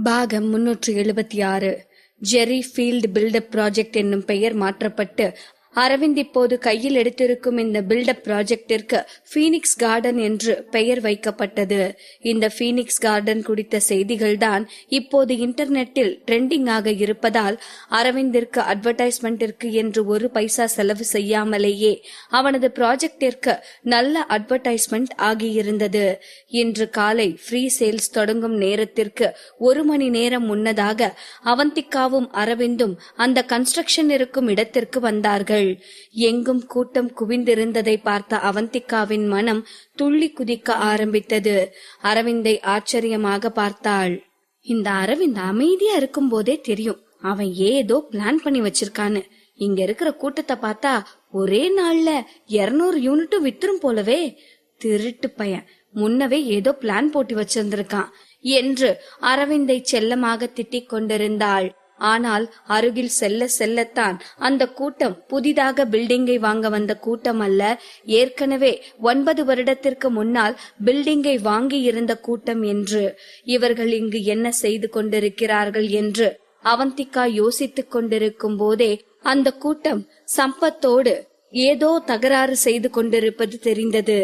பாகம் 376. Jerry field build up project என்னும் பெயர் மாற்றப்பட்டு அரவிந்த் இப்போது கையில் எடுத்திருக்கும் இந்த பில்டப் ப்ராஜெக்டிற்கு பீனிக்ஸ் கார்டன் என்று பெயர் வைக்கப்பட்டது. இந்த பீனிக்ஸ் கார்டன் குறித்த செய்திகள்தான் இப்போது இன்டர்நெட்டில் ட்ரெண்டிங் ஆக இருப்பதால் அரவிந்திற்கு அட்வர்டைஸ்மெண்டிற்கு என்று ஒரு பைசா செலவு செய்யாமலேயே அவனது ப்ராஜெக்டிற்கு நல்ல அட்வர்டைஸ்மெண்ட் ஆகியிருந்தது. இன்று காலை ஃப்ரீ சேல்ஸ் தொடங்கும் நேரத்திற்கு 1 மணி நேரம் முன்னதாக அவந்திகாவும் அரவிந்தும் அந்த கன்ஸ்ட்ரக்ஷன் இருக்கும் இடத்திற்கு வந்தார்கள். எங்கும் கூட்டம் குவிந்திருந்ததை பார்த்த அவந்திகாவின் மனம் துள்ளி குதிக்க ஆரம்பித்தது. அரவிந்தை ஆச்சரியமாக பார்த்தாள். இந்த அரவிந்த் அமைதியா இருக்கும் போதே தெரியும் அவன் ஏதோ பிளான் பண்ணி வச்சிருக்கான்னு. இங்க இருக்கிற கூட்டத்தை பார்த்தா ஒரே நாள்ல 200 யூனிட் வித்துரும் போலவே. திருட்டு பையன், முன்னவே ஏதோ பிளான் போட்டு வச்சிருந்திருக்கான் என்று அரவிந்தை செல்லமாக திட்டிக் கொண்டிருந்தாள். ஆனால் அருகில் செல்ல செல்லத்தான் அந்த கூட்டம் புதிதாக பில்டிங்கை வாங்க வந்த கூட்டம் அல்ல, ஏற்கனவே 9 வருடத்திற்கு முன்னால் பில்டிங்கை வாங்கி இருந்த கூட்டம் என்று. இவர்கள் இங்கு என்ன செய்து கொண்டிருக்கிறார்கள் என்று அவந்திகா யோசித்துக் கொண்டிருக்கும் போதே அந்த கூட்டம் சம்பத்தோடு ஏதோ தகராறு செய்து கொண்டிருப்பது தெரிந்தது.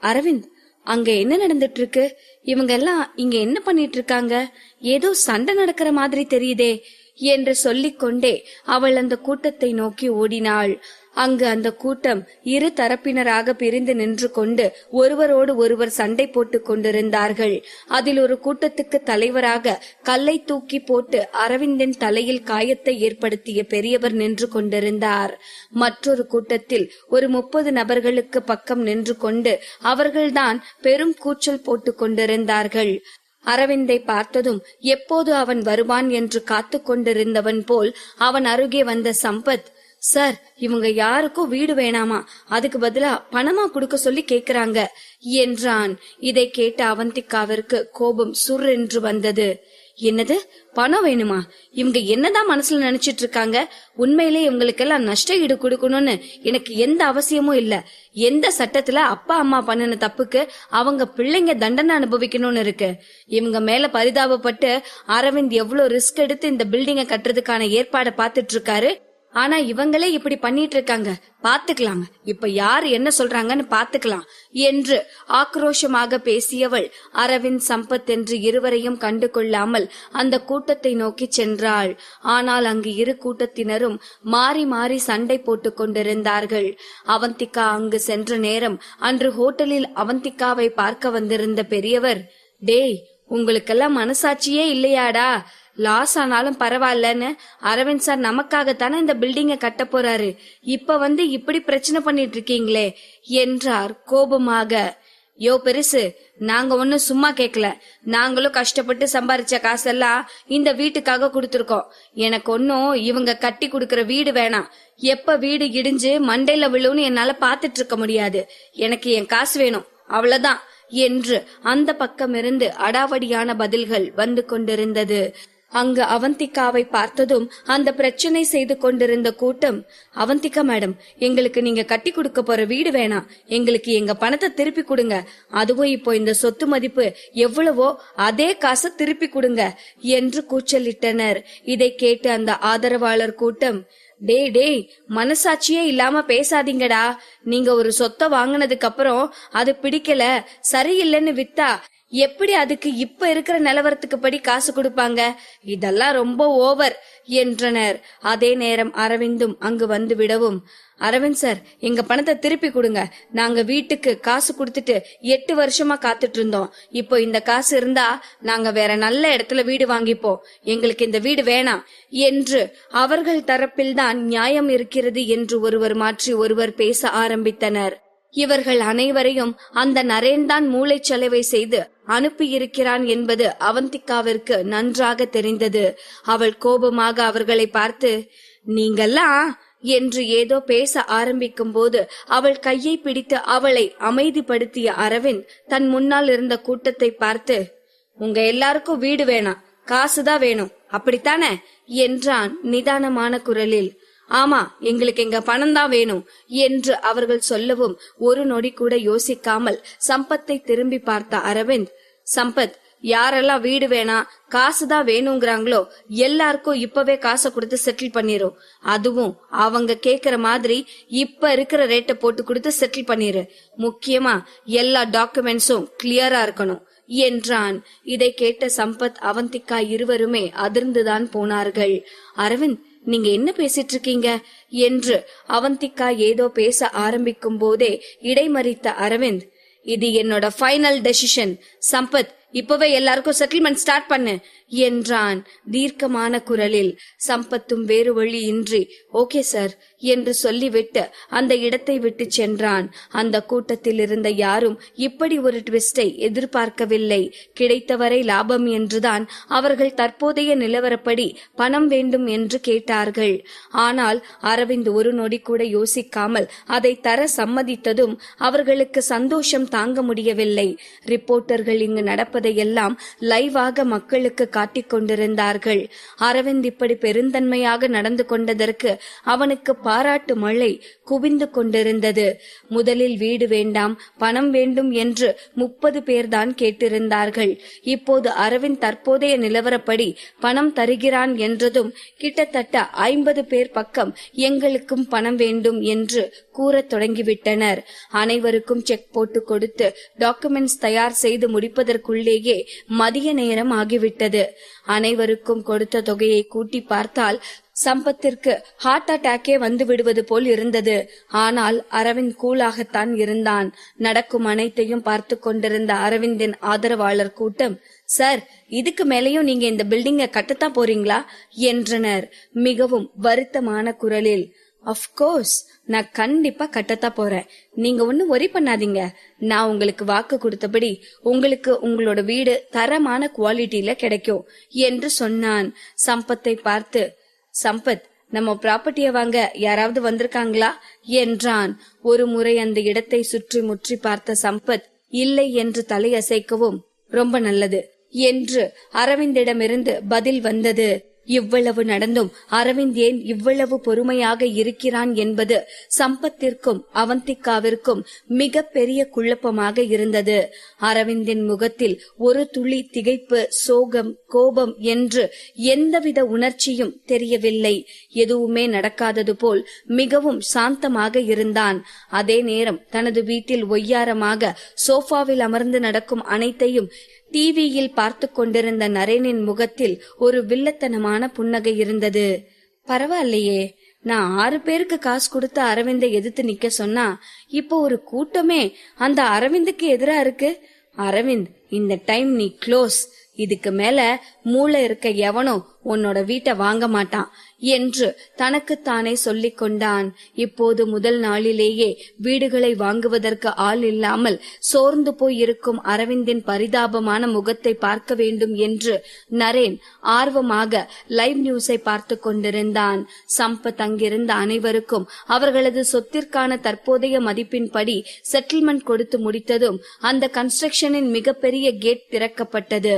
அரவிந்த், அங்க என்ன நடந்துட்டு இருக்கு? இவங்க எல்லாம் இங்க என்ன பண்ணிட்டு இருக்காங்க? ஏதோ சண்டை நடக்கிற மாதிரி தெரியுதே என்று சொல்லிக்கொண்டே அவள் அந்த கூட்டத்தை நோக்கி ஓடினாள். அங்கு அந்த கூட்டம் 2 தரப்பினராக பிரிந்து நின்று கொண்டு ஒருவரோடு ஒருவர் சண்டை போட்டுக் கொண்டிருந்தார்கள். அதில் ஒரு கூட்டத்துக்கு தலைவராக கல்லை தூக்கி போட்டு அரவிந்தின் தலையில் காயத்தை ஏற்படுத்திய பெரியவர் நின்று கொண்டிருந்தார். மற்றொரு கூட்டத்தில் ஒரு 30 நபர்களுக்கு பக்கம் நின்று கொண்டு அவர்கள்தான் பெரும் கூச்சல் போட்டுக் கொண்டிருந்தார்கள். அரவிந்தை பார்த்ததும் எப்போது அவன் வருவான் என்று காத்து கொண்டிருந்தவன் போல் அவன் அருகே வந்த சம்பத், சார், இவங்க யாருக்கும் வீடு வேணாமா, அதுக்கு பதிலா பணமா கொடுக்க சொல்லி கேக்குறாங்க என்றான். இதை கேட்ட அவந்திகாவிற்கு கோபம் சுர் என்று வந்தது. என்னது, பணம் வேணுமா? இவங்க என்னதான் மனசுல நினைச்சிட்டு இருக்காங்க? உண்மையிலே இவங்களுக்கெல்லாம் நஷ்ட ஈடு கொடுக்கணும்னு எனக்கு எந்த அவசியமும் இல்ல. எந்த சட்டத்துல அப்பா அம்மா பண்ணின தப்புக்கு அவங்க பிள்ளைங்க தண்டனை அனுபவிக்கணும்னு இருக்கு? இவங்க மேல பரிதாபப்பட்டு அரவிந்த் எவ்வளவு ரிஸ்க் எடுத்து இந்த பில்டிங்க கட்டுறதுக்கான ஏற்பாடை பாத்துட்டு இருக்காரு. ஆனா இவங்களே இப்படி பண்ணிட்டு இருக்காங்க, பாத்துக்கலாங்க, இப்ப யாரு என்ன சொல்றாங்கன்னு பாத்துக்கலாம் என்று ஆக்ரோஷமாக பேசியவள் அரவிந்த், சம்பத் என்று இருவரையும் கண்டு கொள்ளாமல் அந்த கூட்டத்தை நோக்கி சென்றாள். ஆனால் அங்கு 2 கூட்டத்தினரும் மாறி மாறி சண்டை போட்டுக் கொண்டிருந்தார்கள். அவந்திகா அங்கு சென்ற நேரம் அன்று ஹோட்டலில் அவந்திகாவை பார்க்க வந்திருந்த பெரியவர், டேய், உங்களுக்கெல்லாம் மனசாட்சியே இல்லையாடா? லாஸ் ஆனாலும் பரவாயில்லன்னு அரவிந்த் சார் நமக்காகத்தானே இந்த பில்டிங்க கட்ட போறாரு. இப்ப வந்து இப்படி பிரச்சனை பண்ணிட்டு இருக்கீங்களே என்றார் கோபமாக. யோ பெருசு, நாங்க ஒன்னும் சும்மா கேக்கல. நாங்களும் கஷ்டப்பட்டு சம்பாரிச்ச காசெல்லாம் இந்த வீட்டுக்காக கொடுத்திருக்கோம். எனக்கு ஒன்னும் இவங்க கட்டி கொடுக்கற வீடு வேணாம். எப்ப வீடு இடிஞ்சு மண்டையில விழுன்னு என்னால பாத்துட்டு இருக்க முடியாது. எனக்கு என் காசு வேணும், அவ்வளவுதான் என்று அந்த பக்கமிருந்து அடாவடியான பதில்கள் வந்து கொண்டிருந்தது. அங்கு அவந்திகாவை பார்த்ததும் அந்த பிரச்சனை செய்து கொண்டிருந்த கூட்டம், அவந்திகா மேடம், எங்களுக்கு நீங்க கட்டி கொடுக்க போற வீடு வேணாம், எங்களுக்கு எங்க பணத்தை திருப்பி கொடுங்க. அதுவும் இப்போ இந்த சொத்து மதிப்பு எவ்வளவோ அதே காசை திருப்பி கொடுங்க என்று கூச்சலிட்டனர். இதை கேட்டு அந்த ஆதரவாளர் கூட்டம், டேய், மனசாட்சியே இல்லாம பேசாதீங்கடா. நீங்க ஒரு சொத்தை வாங்கினதுக்கு அப்புறம் அது பிடிக்கல, சரியில்லைன்னு வித்தா எப்படி அதுக்கு இப்ப இருக்கிற நிலவரத்துக்கு படி காசு கொடுப்பாங்க? இதெல்லாம் ரொம்ப ஓவர் என்றனர். அதே நேரம் அரவிந்தும் அங்கு வந்து விடவும், அரவிந்த் சார், எங்க பணத்தை திருப்பி கொடுங்க. நாங்க வீட்டுக்கு காசு கொடுத்துட்டு 8 வருஷமா காத்துட்டு இருந்தோம். இப்போ இந்த காசு இருந்தா நாங்க வேற நல்ல இடத்துல வீடு வாங்கிப்போம். எங்களுக்கு இந்த வீடு வேணாம் என்று அவர்கள் தரப்பில்தான் நியாயம் இருக்கிறது என்று ஒருவர் மாற்றி ஒருவர் பேச ஆரம்பித்தனர். இவர்கள் அனைவரையும் அந்த நரேன்தான் மூளைச்சலவை செய்து அனுப்பியிருக்கிறான் என்பது அவந்திகாவிற்கு நன்றாக தெரிந்தது. அவள் கோபமாக அவர்களை பார்த்து, நீங்கெல்லாம் என்று ஏதோ பேச ஆரம்பிக்கும் போது அவள் கையை பிடித்து அவளை அமைதிப்படுத்திய அரவிந்த் தன் முன்னால் இருந்த கூட்டத்தை பார்த்து, உங்க எல்லாருக்கும் வீடு வேணாம், காசுதான் வேணும், அப்படித்தானே என்றான் நிதானமான குரலில். ஆமா, எங்களுக்கு எங்க பணம் தான் வேணும் என்று அவர்கள் சொல்லவும் ஒரு நொடி கூட யோசிக்காமல் சம்பத்தை திரும்பி பார்த்த அரவிந்த், சம்பத், யாரெல்லாம் வீடு வேணாம் காசுதான் வேணுங்கிறாங்களோ எல்லாருக்கும் இப்பவே காசை கொடுத்து செட்டில் பண்ணிரும். அதுவும் அவங்க கேக்குற மாதிரி இப்ப இருக்கிற ரேட்டை போட்டு கொடுத்து செட்டில் பண்ணிரு. முக்கியமா எல்லா டாக்குமெண்ட்ஸும் கிளியரா இருக்கணும் என்றான். இதை கேட்ட சம்பத் அவந்திகா இருவருமே அதிர்ந்துதான் போனார்கள். அரவிந்த், நீங்க என்ன பேசிட்டு இருக்கீங்க என்று அவந்திகா ஏதோ பேச ஆரம்பிக்கும் போதே இடைமறித்த அரவிந்த், இது என்னோட ஃபைனல் டெசிஷன். சம்பத், இப்பவே எல்லாருக்கும் செட்டில்மெண்ட் ஸ்டார்ட் பண்ணு என்றான் தீர்க்கமான குரலில். சம்பத்தும் வேறு வழி இன்றி ஓகே சார் என்று சொல்லிவிட்டு அந்த இடத்தை விட்டு சென்றான். அந்த கூட்டத்தில் இருந்த யாரும் இப்படி ஒரு ட்விஸ்டை எதிர்பார்க்கவில்லை. கிடைத்தவரை லாபம் என்றுதான் அவர்கள் தற்போதைய நிலவரப்படி பணம் வேண்டும் என்று கேட்டார்கள். ஆனால் அரவிந்த் ஒரு நொடி கூட யோசிக்காமல் அதை தர சம்மதித்ததும் அவர்களுக்கு சந்தோஷம் தாங்க முடியவில்லை. ரிப்போர்ட்டர்கள் இங்கு நடப்பதையெல்லாம் லைவாக மக்களுக்கு காட்டிக் கொண்டிருந்தார்கள். அரவிந்த் இப்படி பெருந்தன்மையாக நடந்து கொண்டதற்கு அவனுக்கு பாராட்டு மழை குவிந்து கொண்டிருந்தது. முதலில் வீடு வேண்டாம் பணம் வேண்டும் என்று 30 பேர்தான் கேட்டிருந்தார்கள். இப்போது அரவிந்த் தற்போதைய நிலவரப்படி பணம் தருகிறான் என்றதும் கிட்டத்தட்ட 50 பேர் பக்கம் எங்களுக்கும் பணம் வேண்டும் என்று கூறத் தொடங்கிவிட்டனர். அனைவருக்கும் செக் போட்டு கொடுத்து டாக்குமெண்ட்ஸ் தயார் செய்து முடிப்பதற்குள்ளேயே மதிய நேரம் ஆகிவிட்டது. அனைவருக்கும் கொடுத்த தொகையை கூட்டி பார்த்தால் சம்பத்திற்கு ஹார்ட் அட்டாக்கே வந்து விடுவது போல் இருந்தது. ஆனால் அரவிந்த் கூலாகத்தான் இருந்தான். நடக்கும் அனைத்தையும் பார்த்து கொண்டிருந்த அரவிந்தின் ஆதரவாளர் கூட்டம், சார், இதுக்கு மேலேயும் நீங்க இந்த பில்டிங்க கட்டத்தான் போறீங்களா என்றனர் மிகவும் வருத்தமான குரலில். அஃப்கோர்ஸ், நான் கண்டிப்பா கட்டத்தான் போறேன். நீங்க ஒன்னும் ஒரி பண்ணாதீங்க. நான் உங்களுக்கு வாக்கு கொடுத்தபடி உங்களுக்கு உங்களோட வீடு தரமான குவாலிட்டியில கிடைக்கும் என்று சொன்னான். சம்பத்தை பார்த்து, சம்பத், நம்ம ப்ராப்பர்ட்டிய வாங்க யாராவது வந்திருக்காங்களா என்றான். ஒரு முறை அந்த இடத்தை சுற்றி முற்றி பார்த்த சம்பத் இல்லை என்று தலையசைக்கவும், ரொம்ப நல்லது என்று அரவிந்திடமிருந்து பதில் வந்தது. இவ்வளவு நடந்தும் அரவிந்த் ஏன் இவ்வளவு பொறுமையாக இருக்கிறான் என்பது சம்பத்திற்கும் அவந்திகாவிற்கும் மிக பெரிய குழப்பமாக இருந்தது. அரவிந்தின் முகத்தில் ஒரு துளி திகைப்பு, சோகம், கோபம் என்று எந்தவித உணர்ச்சியும் தெரியவில்லை. எதுவுமே நடக்காதது போல் மிகவும் சாந்தமாக இருந்தான். அதே நேரம் தனது வீட்டில் ஒய்யாரமாக சோஃபாவில் அமர்ந்து நடக்கும் அனைத்தையும் டிவியில் பார்த்து கொண்டிருந்த நரேனின் முகத்தில் ஒரு வில்லத்தனமான புன்னகை இருந்தது. பரவாயில்லையே, நான் 6 பேருக்கு காசு கொடுத்து அரவிந்தை எதிர்த்து நிக்க சொன்னா இப்போ ஒரு கூட்டமே அந்த அரவிந்துக்கு எதிரா இருக்கு. அரவிந்த், இந்த டைம் நீ க்ளோஸ். இதுக்கு மேல மூளை இருக்க எவனோ உன்னோட வீட்டை வாங்க மாட்டான் என்று தனக்குத்தானே சொல்லிக் கொண்டான். இப்போது முதல் நாளிலேயே வீடுகளை வாங்குவதற்கு ஆள் இல்லாமல் சோர்ந்து போய் இருக்கும் அரவிந்தின் பரிதாபமான முகத்தை பார்க்க வேண்டும் என்று நரேன் ஆர்வமாக லைவ் நியூஸை பார்த்து கொண்டிருந்தான். சம்பத் அங்கிருந்த அனைவருக்கும் அவர்களது சொத்திற்கான தற்போதைய மதிப்பின்படி செட்டில்மெண்ட் கொடுத்து முடித்ததும் அந்த கன்ஸ்ட்ரக்ஷனின் மிகப்பெரிய கேட் திறக்கப்பட்டது.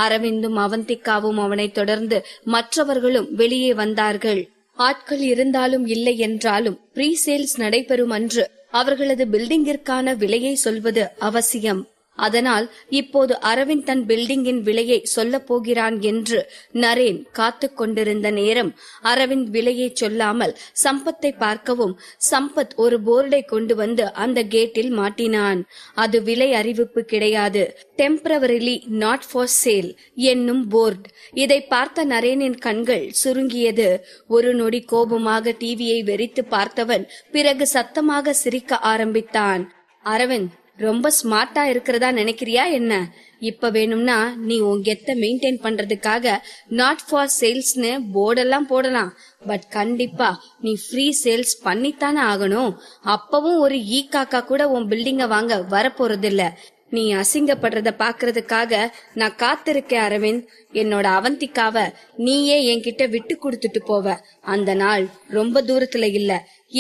அரவிந்தும் அவந்திகாவும் அவனை தொடர்ந்து மற்றவர்களும் வெளியே வந்தார்கள். ஆட்கள் இருந்தாலும் இல்லை என்றாலும் ப்ரீ சேல்ஸ் நடைபெறும் அன்று அவர்களது பில்டிங்கிற்கான விலையை சொல்வது அவசியம். அதனால் இப்போது அரவிந்த் தன் பில்டிங்கின் விலையை சொல்ல போகிறான் என்று நரேன் காத்து கொண்டிருந்த நேரம் அரவிந்த் விலையை சொல்லாமல் சம்பத்தை பார்க்கவும் சம்பத் ஒரு போர்டை கொண்டு வந்து அந்த கேட்டில் மாட்டினான். அது விலை அறிவிப்பு கிடையாது, டெம்பரவரிலி நாட் ஃபார் சேல் என்னும் போர்டு. இதை பார்த்த நரேனின் கண்கள் சுருங்கியது. ஒரு நொடி கோபமாக டிவியை வெறித்து பார்த்தவன் பிறகு சத்தமாக சிரிக்க ஆரம்பித்தான். அரவிந்த், ரொம்ப ஸ்மார்ட்டா இருக்கிறதா நினைக்கிறியா என்ன? இப்ப வேணும்னா நீ உன் கெத்த மெயின்டைன் பண்றதுக்காக நாட் ஃபார் சேல்ஸ்னு போர்டெல்லாம் போடலாம். பட் கண்டிப்பா நீ ஃப்ரீ சேல்ஸ் பண்ணித்தானே ஆகணும். அப்பவும் ஒரு காக்கா கூட உன் பில்டிங்க வாங்க வரப்போறதில்ல. நீ அசிங்கப்படுறத பாக்குறதுக்காக நான் காத்திருக்கேன் அரவிந்த். என்னோட அவந்திகாவ நீயே என்கிட்ட விட்டு கொடுத்துட்டு போவ. அந்த நாள் ரொம்ப தூரத்துல இல்ல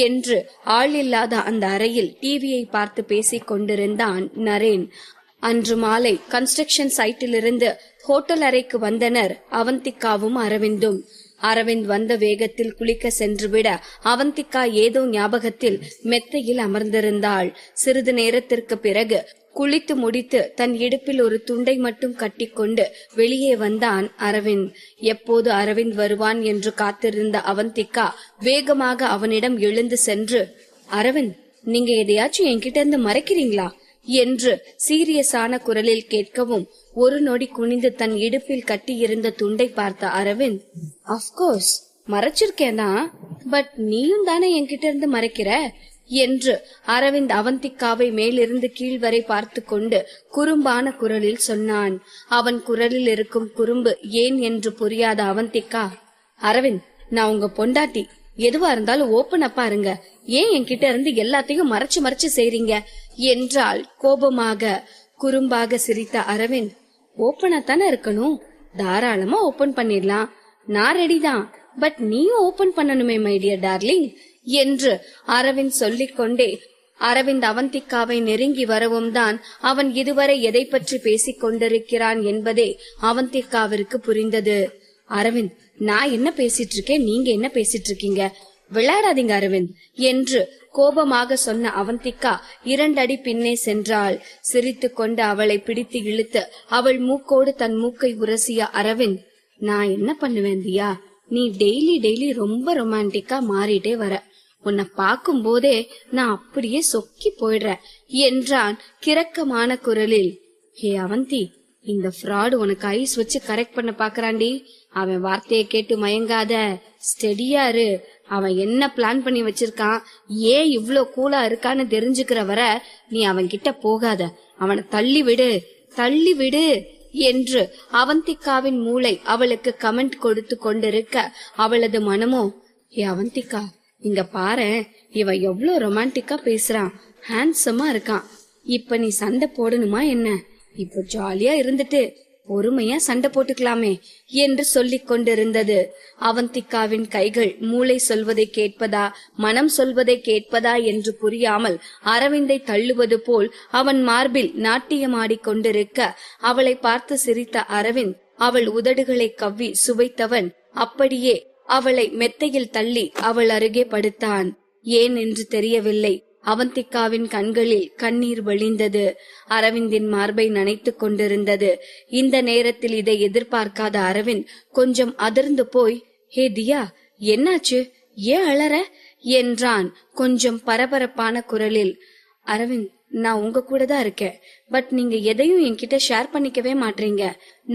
என்று ஆள் இல்லாத அந்த அறையில் டிவியை பார்த்து பேசிக் கொண்டிருந்தான் நரேன். அன்று மாலை கன்ஸ்ட்ரக்ஷன் சைட்டிலிருந்து ஹோட்டல் அறைக்கு வந்தனர் அவந்திகாவும் அரவிந்தும். அரவிந்த் வந்த வேகத்தில் குளிக்க சென்றுவிட அவந்திகா ஏதோ ஞாபகத்தில் மெத்தையில் அமர்ந்திருந்தாள். சிறிது நேரத்திற்கு பிறகு குளித்து முடித்து தன் இடுப்பில் ஒரு துண்டை மட்டும் கட்டிக்கொண்டு வெளியே வந்தான் அரவிந்த். எப்போது அரவிந்த் வருவான் என்று காத்திருந்த அவந்திகா வேகமாக அவனிடம் எழுந்து சென்று, அரவிந்த், நீங்க எதையாச்சும் என்கிட்ட இருந்து மறைக்கிறீங்களா என்று சீரியஸான குரலில் கேட்கவும், ஒரு நொடி குனிந்து தன் இடுப்பில் கட்டியிருந்த துண்டை பார்த்த அரவிந்த், அப்கோர்ஸ் மறைச்சிருக்கேனா, பட் நீயும் தானே என்கிட்ட இருந்து மறைக்கிற என்று அரவிந்த் அவந்திகாவை மேலிருந்து கீழ் வரை பார்த்து கொண்டு குறும்பான குரலில் சொன்னான். அவன் குரலில் இருக்கும் குறும்பு ஏன் என்று புரியாத அவந்திகா, அரவிந்த், நான் உங்க பொண்டாட்டி, எதுவா இருந்தாலும் ஓப்பன் அப்பா இருங்க, ஏன் என்கிட்ட இருந்து எல்லாத்தையும் மறைச்சு மறைச்சு செய்றீங்க என்றால் கோபமாக. குறும்பாக சிரித்த அரவிந்த், ஓப்பனா தானே இருக்கணும், தாராளமா ஓபன் பண்ணிடலாம், நான் ரெடி தான், பட் நீயும் ஓபன் பண்ணணுமே மை டியர் டார்லிங் என்று அரவிந்த் சொல்லிக் கொண்டே அரவிந்த் அவந்திகாவை நெருங்கி வரவும் தான் அவன் இதுவரை எதை பற்றி பேசிக் கொண்டிருக்கிறான் என்பதே அவந்திகாவிற்கு புரிந்தது. அரவிந்த், நான் என்ன பேசிட்டு இருக்கேன், நீங்க என்ன பேசிட்டு இருக்கீங்க, விளையாடாதீங்க அரவிந்த் என்று கோபமாக சொன்ன அவந்திகா 2 அடி பின்னே சென்றாள். சிரித்து கொண்டு அவளை பிடித்து இழுத்து அவள் மூக்கோடு தன் மூக்கை உரசிய அரவிந்த், நான் என்ன பண்ணுவேன் தியா, நீ டெய்லி ரொம்ப ரொமான்டிக்கா மாறிட்டே வர, உன்னை பாக்கும் போதே நான் அப்படியே சொக்கி போயிடுறேன் என்றான் கிறக்கமான குரலில். ஹே அவந்தி, இந்த ஃப்ராடு உனக்கு ஐஸ் வச்சு கரெக்ட் பண்ண பாக்குறாண்டி, அவன் வார்த்தையை கேட்டு மயங்காத, ஸ்டெடியாரு, அவன் என்ன பிளான் பண்ணி வச்சிருக்கான், ஏன் இவ்ளோ கூலா இருக்கான்னு தெரிஞ்சுக்கிற வர நீ அவன் கிட்ட போகாத, அவனை தள்ளி விடு என்று அவந்திகாவின் மூளை அவளுக்கு கமெண்ட் கொடுத்து கொண்டிருக்க, அவளது மனமோ, ஏ அவந்திகா, இங்க பாரு, இவன் எவ்வளவு ரொமான்டிக்கா பேசுறான், ஹேண்ட்ஸமா இருக்கான், இப்ப நீ சண்டை போடணுமா என்ன, இப்ப ஜாலியா இருந்துட்டு பொறுமையா சண்டை போட்டுக்கலாமே என்று சொல்லிக் கொண்டிருந்தது. அவந்திகாவின் கைகள் மூளை சொல்வதை கேட்பதா மனம் சொல்வதை கேட்பதா என்று புரியாமல் அரவிந்தை தள்ளுவது போல் அவன் மார்பில் நாட்டியமாடிக் கொண்டிருக்க, அவளை பார்த்து சிரித்த அரவிந்த் அவள் உதடுகளை கவ்வி சுவைத்தவன் அப்படியே அவளை மெத்தையில் தள்ளி அவள் அருகே படுத்தான். ஏன் என்று தெரியவில்லை, அவந்திகாவின் கண்களில் கண்ணீர் வழிந்தது. அரவிந்தின் மார்பை நனைத்துக் கொண்டிருந்தது. இந்த நேரத்தில் இதை எதிர்பார்க்காத அரவிந்த் கொஞ்சம் அதிர்ந்து போய், ஹே தியா, என்னாச்சு, ஏன் அழற என்றான் கொஞ்சம் பரபரப்பான குரலில். அரவிந்த், நான் உங்க கூட தான் இருக்கேன், பட் நீங்க எதையும் என்கிட்ட ஷேர் பண்ணிக்கவே மாட்டீங்க,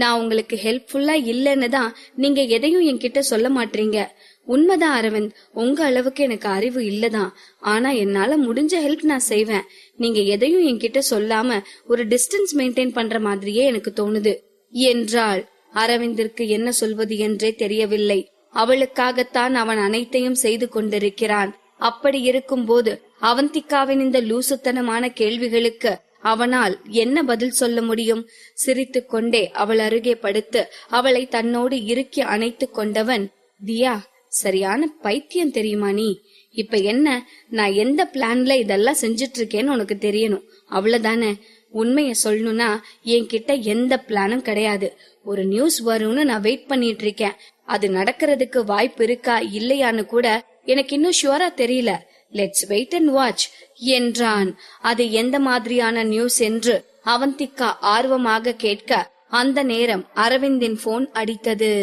நான் உங்களுக்கு ஹெல்ப்ஃபுல்லா இல்லைன்னு தான் நீங்க எதையும் என்கிட்ட சொல்ல மாட்டீங்க. உண்மைதான் அரவிந்த், உங்க அளவுக்கு எனக்கு அறிவு இல்லதான், ஆனா என்னால முடிஞ்ச ஹெல்ப் நான் செய்வேன். நீங்க எதையும் என்கிட்ட சொல்லாம ஒரு டிஸ்டன்ஸ் மெயின்டைன் பண்ற மாதிரியே எனக்கு தோணுது என்றாள். அரவிந்திற்கு என்ன சொல்வது என்றே தெரியவில்லை. அவளுக்காகத்தான் அவன் அனைத்தையும் செய்து கொண்டிருக்கிறான். அப்படி இருக்கும் போது அவந்திகாவின் இந்த லூசுத்தனமான கேள்விகளுக்கு அவனால் என்ன பதில் சொல்ல முடியும்? சிரித்துக் கொண்டே அவள் அருகே படுத்து அவளை தன்னோடு இறுக்கி அணைத்துக் கொண்டவன், தியா, சரியான பைத்தியம் தெரியுமா நீ? இப்ப என்ன, நான் எந்த பிளான்ல இதெல்லாம் செஞ்சிட்டு இருக்கேன்னு உனக்கு தெரியணும், அவ்வளவுதானே? உண்மைய சொல்லணும்னா என்கிட்ட எந்த பிளானும் கிடையாது. ஒரு நியூஸ் வரும்னு நான் வெயிட் பண்ணிட்டு இருக்கேன். அது நடக்கிறதுக்கு வாய்ப்பு இருக்கா இல்லையான்னு கூட எனக்கு இன்னும் ஷுவரா தெரியல. லெட்ஸ் வெயிட் அண்ட் வாட்ச் என்றான். அது எந்த மாதிரியான நியூஸ் என்று அவந்திகா ஆர்வமாக கேட்க, அந்த நேரம் அரவிந்தின் போன் அடித்தது.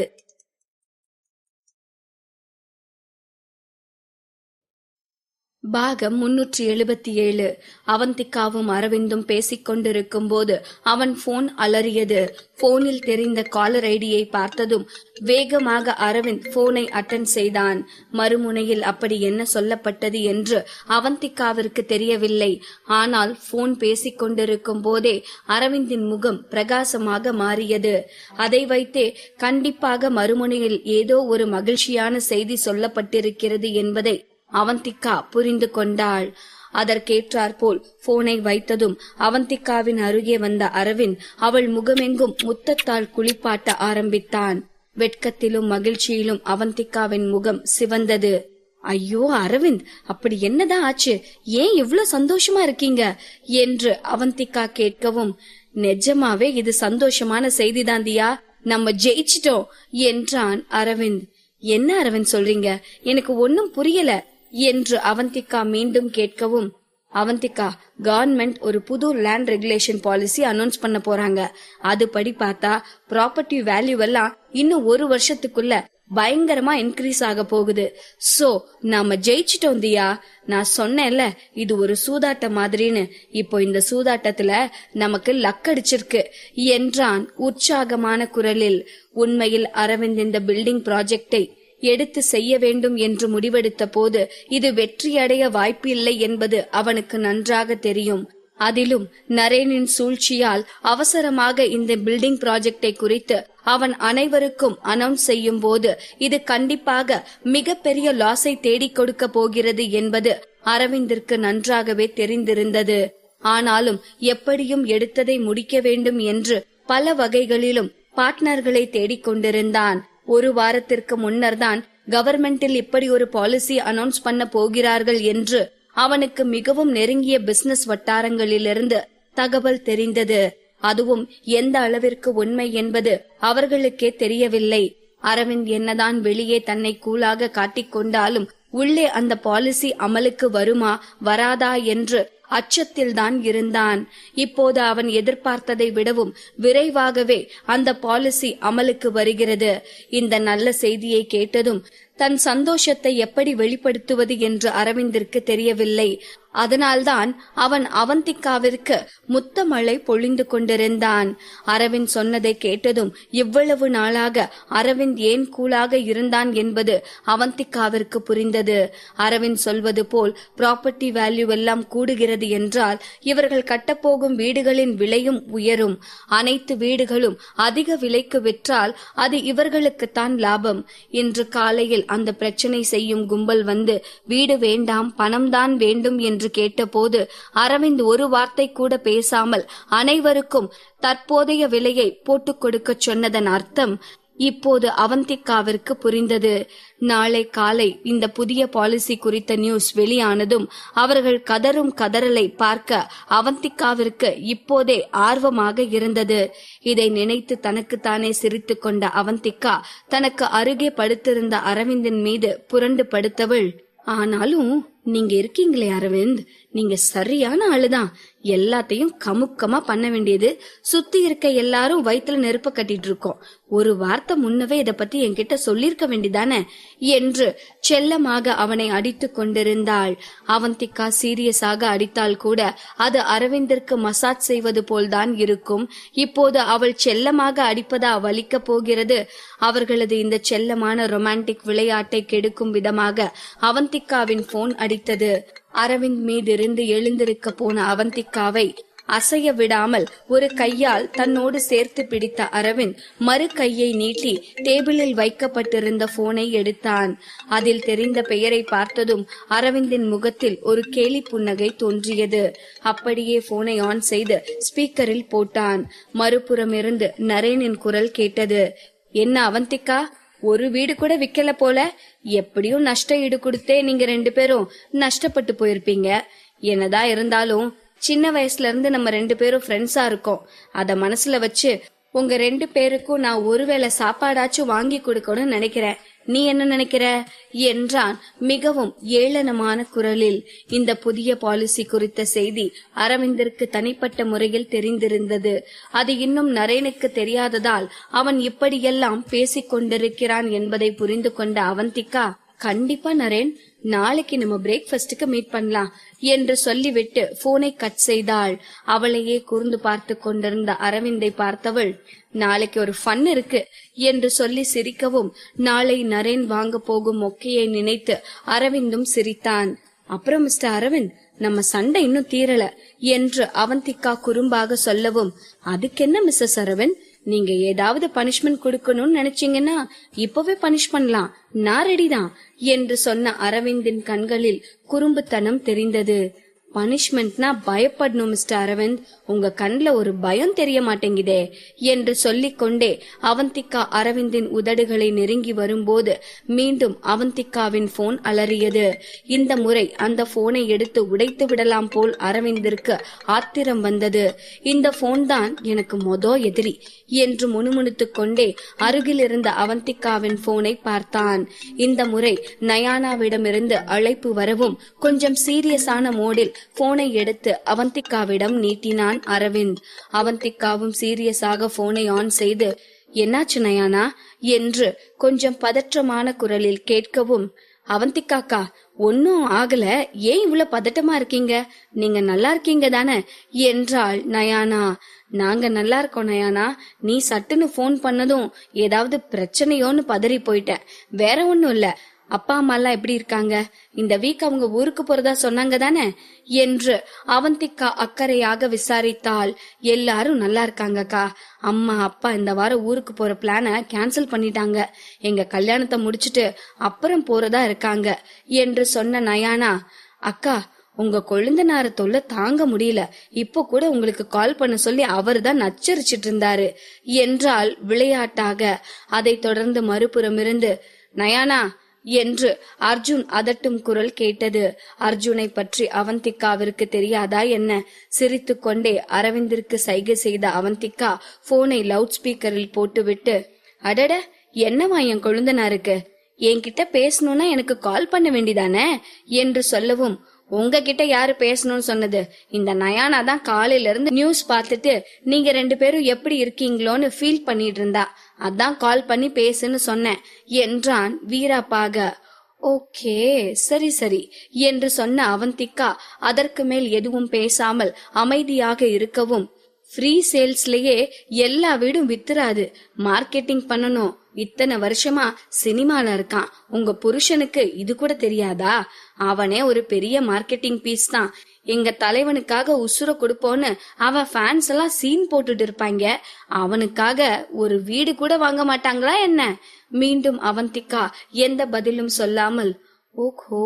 பாகம் 377. அவந்திகாவும் அரவிந்தும் பேசிக் கொண்டிருக்கும் போது அவன் போன் அலறியது. போனில் தெரிந்த காலர் ஐடியை பார்த்ததும் வேகமாக அரவிந்த் போனை அட்டன் செய்தான். மறுமுனையில் அப்படி என்ன சொல்லப்பட்டது என்று அவந்திகாவிற்கு தெரியவில்லை. ஆனால் போன் பேசிக் கொண்டிருக்கும் போதே அரவிந்தின் முகம் பிரகாசமாக மாறியது. அதை வைத்தே கண்டிப்பாக மறுமுனையில் ஏதோ ஒரு மகிழ்ச்சியான செய்தி சொல்லப்பட்டிருக்கிறது என்பதை அவந்திகா புரிந்து கொண்டாள். அதற்கேற்றாற்போல் போனை வைத்ததும் அவந்திகாவின் அருகே வந்த அரவிந்த் அவள் முகமெங்கும் முத்தத்தால் குளிப்பாட்ட ஆரம்பித்தான். வெட்கத்திலும் மகிழ்ச்சியிலும் அவந்திகாவின் முகம் சிவந்தது. ஐயோ அரவிந்த், அப்படி என்னதான் ஆச்சு, ஏன் இவ்வளவு சந்தோஷமா இருக்கீங்க என்று அவந்திகா கேட்கவும், நிஜமாவே இது சந்தோஷமான செய்திதான் தியா, நம்ம ஜெயிச்சிட்டோம் என்றான் அரவிந்த். என்ன அரவிந்த் சொல்றீங்க, எனக்கு ஒன்னும் புரியல என்று அவந்திகா மீண்டும் கேட்கவும், அவந்திகா, கவர்மெண்ட் ஒரு புது லேண்ட் ரெகுலேஷன் பாலிசி அனௌன்ஸ் பண்ண போறாங்க. அதுபடி பார்த்தா ப்ராப்பர்ட்டி வேல்யூ எல்லாம் இன்னும் ஒரு வருஷத்துக்குள்ள பயங்கரமா இன்க்ரீஸ் ஆக போகுது. சோ நாம ஜெயிச்சிட்டோம் தியா. நான் சொன்னேன்ல இது ஒரு சூதாட்ட மாதிரின்னு. இப்போ இந்த சூதாட்டத்துல நமக்கு லக் அடிச்சிருக்கு என்றான் உற்சாகமான குரலில். உண்மையில் அரவிந்த் இந்த பில்டிங் ப்ராஜெக்டை எடுத்து செய்ய வேண்டும் என்று முடிவெடுத்த போது இது வெற்றியடைய வாய்ப்பில்லை என்பது அவனுக்கு நன்றாக தெரியும். அதிலும் நரேனின் சூழ்ச்சியால் அவசரமாக இந்த பில்டிங் ப்ராஜெக்டை குறித்து அவன் அனைவருக்கும் அனௌன்ஸ் செய்யும் போது இது கண்டிப்பாக மிகப்பெரிய லாஸை தேடிக் கொடுக்க போகிறது என்பது அரவிந்திற்கு நன்றாகவே தெரிந்திருந்தது. ஆனாலும் எப்படியும் எடுத்ததை முடிக்க வேண்டும் என்று பல வகைகளிலும் பார்ட்னர்களை தேடிக்கொண்டிருந்தான். ஒரு வாரத்திற்கு முன்னர் தான் கவர்மெண்டில் இப்படி ஒரு பாலிசி அனௌன்ஸ் பண்ண போகிறார்கள் என்று அவனுக்கு மிகவும் நெருங்கிய பிசினஸ் வட்டாரங்களிலிருந்து தகவல் தெரிந்தது. அதுவும் எந்த அளவிற்கு உண்மை என்பது அவர்களுக்கே தெரியவில்லை. அரவிந்த் என்னதான் வெளியே தன்னை கூலாக காட்டிக்கொண்டாலும் உள்ளே அந்த பாலிசி அமலுக்கு வருமா வராதா என்று அச்சத்தில் தான் இருந்தான். இப்போது அவன் எதிர்பார்த்ததை விடவும் விரைவாகவே அந்த பாலிசி அமலுக்கு வருகிறது. இந்த நல்ல செய்தியை கேட்டதும் தன் சந்தோஷத்தை எப்படி வெளிப்படுத்துவது என்று அரவிந்திற்கு தெரியவில்லை. அதனால்தான் அவன் அவந்திகாவிற்கு முத்த மழை பொழிந்து கொண்டிருந்தான். அரவிந்த் சொன்னதை கேட்டதும் இவ்வளவு நாளாக அரவிந்த் ஏன் கூலாக இருந்தான் என்பது அவந்திகாவிற்கு புரிந்தது. அரவிந்த் சொல்வது போல் ப்ராப்பர்ட்டி வேல்யூ எல்லாம் கூடுகிறது என்றால் இவர்கள் கட்டப்போகும் வீடுகளின் விலையும் உயரும். அனைத்து வீடுகளும் அதிக விலைக்கு விற்றால் அது இவர்களுக்குத்தான் லாபம். இன்று காலையில் அந்த பிரச்சனை செய்யும் கும்பல் வந்து வீடு வேண்டாம் பணம்தான் வேண்டும் என்று கேட்டபோது அரவிந்த் ஒரு வார்த்தை கூட பேசாமல் அனைவருக்கும் தற்போதைய விலையை போட்டுக் கொடுக்க சொன்னதன் அர்த்தம் இப்போது அவந்திகாவிற்கு புரிந்தது. நாளை காலை இந்த புதிய பாலிசி குறித்த நியூஸ் வெளியானதும் அவர்கள் கதரும் கதறலை பார்க்க அவந்திகாவிற்கு இப்போதே ஆர்வமாக இருந்தது. இதை நினைத்து தனக்குத்தானே சிரித்து கொண்ட அவந்திகா தனக்கு அருகே படுத்திருந்த அரவிந்தின் மீது புரண்டு படுத்தவள், ஆனாலும் நீங்க இருக்கீங்களே அரவிந்த், நீங்க சரியான ஆளுதான். எல்லாத்தையும் கமுக்கமா பண்ண வேண்டியது. சுத்தி இருக்க எல்லாரும் வயிற்றுல நெருப்ப கட்டிட்டு இருக்கோம். ஒரு வார்த்தை முன்னவே இத பத்தி என்கிட்ட சொல்லிருக்க வேண்டியதானே என்று செல்லமாக அவனை அடித்து கொண்டிருந்தாள். அவந்திகா சீரியஸாக அடித்தால் கூட அது அரவிந்திற்கு மசாஜ் செய்வது போல்தான் இருக்கும். இப்போது அவள் செல்லமாக அடிப்பதா வலிக்க போகிறது. அவர்களது இந்த செல்லமான ரொமான்டிக் விளையாட்டை கெடுக்கும் விதமாக அவந்திகாவின் போன் அடித்தது. அரவிந்த் மீதிருந்து எழுந்திருக்க போன அவந்திகாவை அசைய விடாமல் ஒரு கையால் தன்னோடு சேர்த்து பிடித்த அரவிந்த் மறு கையை நீட்டி டேபிளில் வைக்கப்பட்டிருந்த போனை எடுத்தான். அதில் தெரிந்த பெயரை பார்த்ததும் அரவிந்தின் முகத்தில் ஒரு கேலி புன்னகை தோன்றியது. அப்படியே போனை ஆன் செய்து ஸ்பீக்கரில் போட்டான். மறுபுறம் இருந்து நரேனின் குரல் கேட்டது. என்ன அவந்திகா, ஒரு வீடு கூட விக்கல போல. எப்படியும் நஷ்ட ஈடு கொடுத்தே நீங்க 2 பேரும் நஷ்டப்பட்டு போயிருப்பீங்க. என்னதான் இருந்தாலும் சின்ன வயசுல இருந்து நம்ம 2 பேரும் ஃப்ரெண்ட்ஸா இருக்கோம். அத மனசுல வச்சு உங்க 2 பேருக்கும் நான் ஒருவேளை சாப்பாடாச்சும் வாங்கி கொடுக்கணும்னு நினைக்கிறேன். நீ என்ன நினைக்கிற என்றான் மிகவும் ஏளனமான குரலில். இந்த புதிய பாலிசி குறித்த செய்தி அரவிந்திற்கு தனிப்பட்ட முறையில் தெரிந்திருந்தது. அது இன்னும் நரேனுக்கு தெரியாததால் அவன் இப்படியெல்லாம் பேசிக் கொண்டிருக்கிறான் என்பதை புரிந்து கொண்ட அவந்திகா, கண்டிப்பா நரேன், நாளைக்கு நம்ம பிரேக்ஃபாஸ்டுக்கு மீட் பண்ணலாம் என்று சொல்லிவிட்டு போனை கட் செய்தாள். அவளையே கூர்ந்து பார்த்து கொண்டிருந்த அரவிந்தை பார்த்தவள், நாளைக்கு ஒரு ஃபன் இருக்கு என்று சொல்லி சிரிக்கவும் நாளை நரேன் வாங்க போகும் மொக்கையை நினைத்து அரவிந்தும் சிரித்தான். அப்புறம் மிஸ்டர் அரவிந்த், நம்ம சண்டை இன்னும் தீரல என்று அவந்திகா குறும்பாக சொல்லவும், அதுக்கென்ன மிஸ்ஸஸ் அரவிந்த், நீங்க ஏதாவது பனிஷ்மெண்ட் கொடுக்கணும்னு நினைச்சீங்கன்னா இப்பவே பனிஷ் பண்ணலாம், நான் ரெடிதான் என்று சொன்ன அரவிந்தின் கண்களில் குறும்புத்தனம் தெரிந்தது. பனிஷ்மெண்ட்னா பயப்படணும் மிஸ்டர் அரவிந்த், உங்க கண்ல ஒரு பயம் தெரிய மாட்டேங்குதே என்று சொல்லிக்கொண்டே அவந்திகா அரவிந்தின் உதடுகளை நெருங்கி வரும்போது மீண்டும் அவந்திகாவின் போன் அலறியது. இந்த முறை அந்த போனை எடுத்து உடைத்து விடலாம் போல் அரவிந்திற்கு ஆத்திரம் வந்தது. இந்த போன் தான் எனக்கு எதிரி என்று முணுமுணுத்துக் கொண்டே அருகில் இருந்த அவந்திகாவின் போனை பார்த்தான். இந்த முறை நயானாவிடமிருந்து அழைப்பு வரவும் கொஞ்சம் சீரியஸான மோடில் போனை எடுத்து அவந்திகாவிடம் நீட்டினான் அரவிந்த். அவந்திகாவும் சீரியஸாக போனை ஆன் செய்து, என்னாச்சு நயானா என்று கொஞ்சம் பதற்றமான குரலில் கேட்கவும், அவந்திகாக்கா ஒன்னும் ஆகல, ஏன் இவ்வளவு பதட்டமா இருக்கீங்க, நீங்க நல்லா இருக்கீங்க தானே என்றாள் நயானா. நாங்க நல்லா இருக்கோம் நயானா, நீ சட்டுன்னு போன் பண்ணதும் ஏதாவது பிரச்சனையோன்னு பதறி போயிட்டேன், வேற ஒண்ணும் இல்ல. அப்பா அம்மா எல்லாம் எப்படி இருக்காங்க, இந்த வீக் அவங்க ஊருக்கு போறதா சொன்னாங்க தானே என்று அவந்திகா அக்கறையாக விசாரித்தாள். எல்லாரும் நல்லா இருக்காங்கக்கா, அம்மா அப்பா இந்த வாரம் ஊருக்கு போற பிளான கேன்சல் பண்ணிட்டாங்க, எங்க கல்யாணத்தை முடிச்சிட்டு அப்புறம் போறதா இருக்காங்க என்று சொன்ன நயானா, அக்கா உங்க கொழுந்தனார தொல்லை தாங்க முடியல, இப்போ கூட உங்களுக்கு கால் பண்ண சொல்லி அவர் தான் நச்சரிச்சிட்டு இருந்தாரு என்றால் விளையாட்டாக. அதை தொடர்ந்து மறுபுறம் இருந்து, நயானா என்று அர்ஜுன் அதட்டும் குரல் கேட்டது. அர்ஜுனை பற்றி அவந்திகாவிற்கு தெரியாதா என்ன? சிரித்து கொண்டே அரவிந்திற்கு சைகை செய்த அவந்திகா போனை லவுட் ஸ்பீக்கரில் போட்டுவிட்டு, அடட என்னவா என் கொழுந்தனாருக்கு, என்கிட்ட பேசணும்னா எனக்கு கால் பண்ண வேண்டிதானே என்று சொல்லவும், உங்ககிட்ட யாரு பேசணும்னு சொன்னது, இந்த நயானா தான் காலையில இருந்து நியூஸ் பார்த்துட்டு நீங்க 2 பேரும் எப்படி இருக்கீங்களோன்னு ஃபீல் பண்ணிட்டு இருந்தா, அதான் கால் பண்ணி பேசுன்னு சொன்னேன் என்றான் வீராப்பாக. ஓகே சரி சரி என்று சொன்ன அவந்திகா அதற்கு மேல் எதுவும் பேசாமல் அமைதியாக இருக்கவும், ஃப்ரீ சேல்ஸ்லயே எல்லா வீடும் வித்துறாது, மார்க்கெட்டிங் பண்ணணும், இத்தனை வருஷமா சினிமால இருக்கான், உங்க புருஷனுக்கு இது கூட தெரியாதா? அவனே ஒரு பெரிய மார்க்கெட்டிங் பீஸ் தான், எங்க தலைவனுக்காக உசுர கொடுப்போன்னு அவன் ஃபேன்ஸ் எல்லாம் சீன் போட்டுட்டு இருப்பாங்க, அவனுக்காக ஒரு வீடு கூட வாங்க மாட்டாங்களா என்ன? மீண்டும் அவந்திகா எந்த பதிலும் சொல்லாமல் ஓஹோ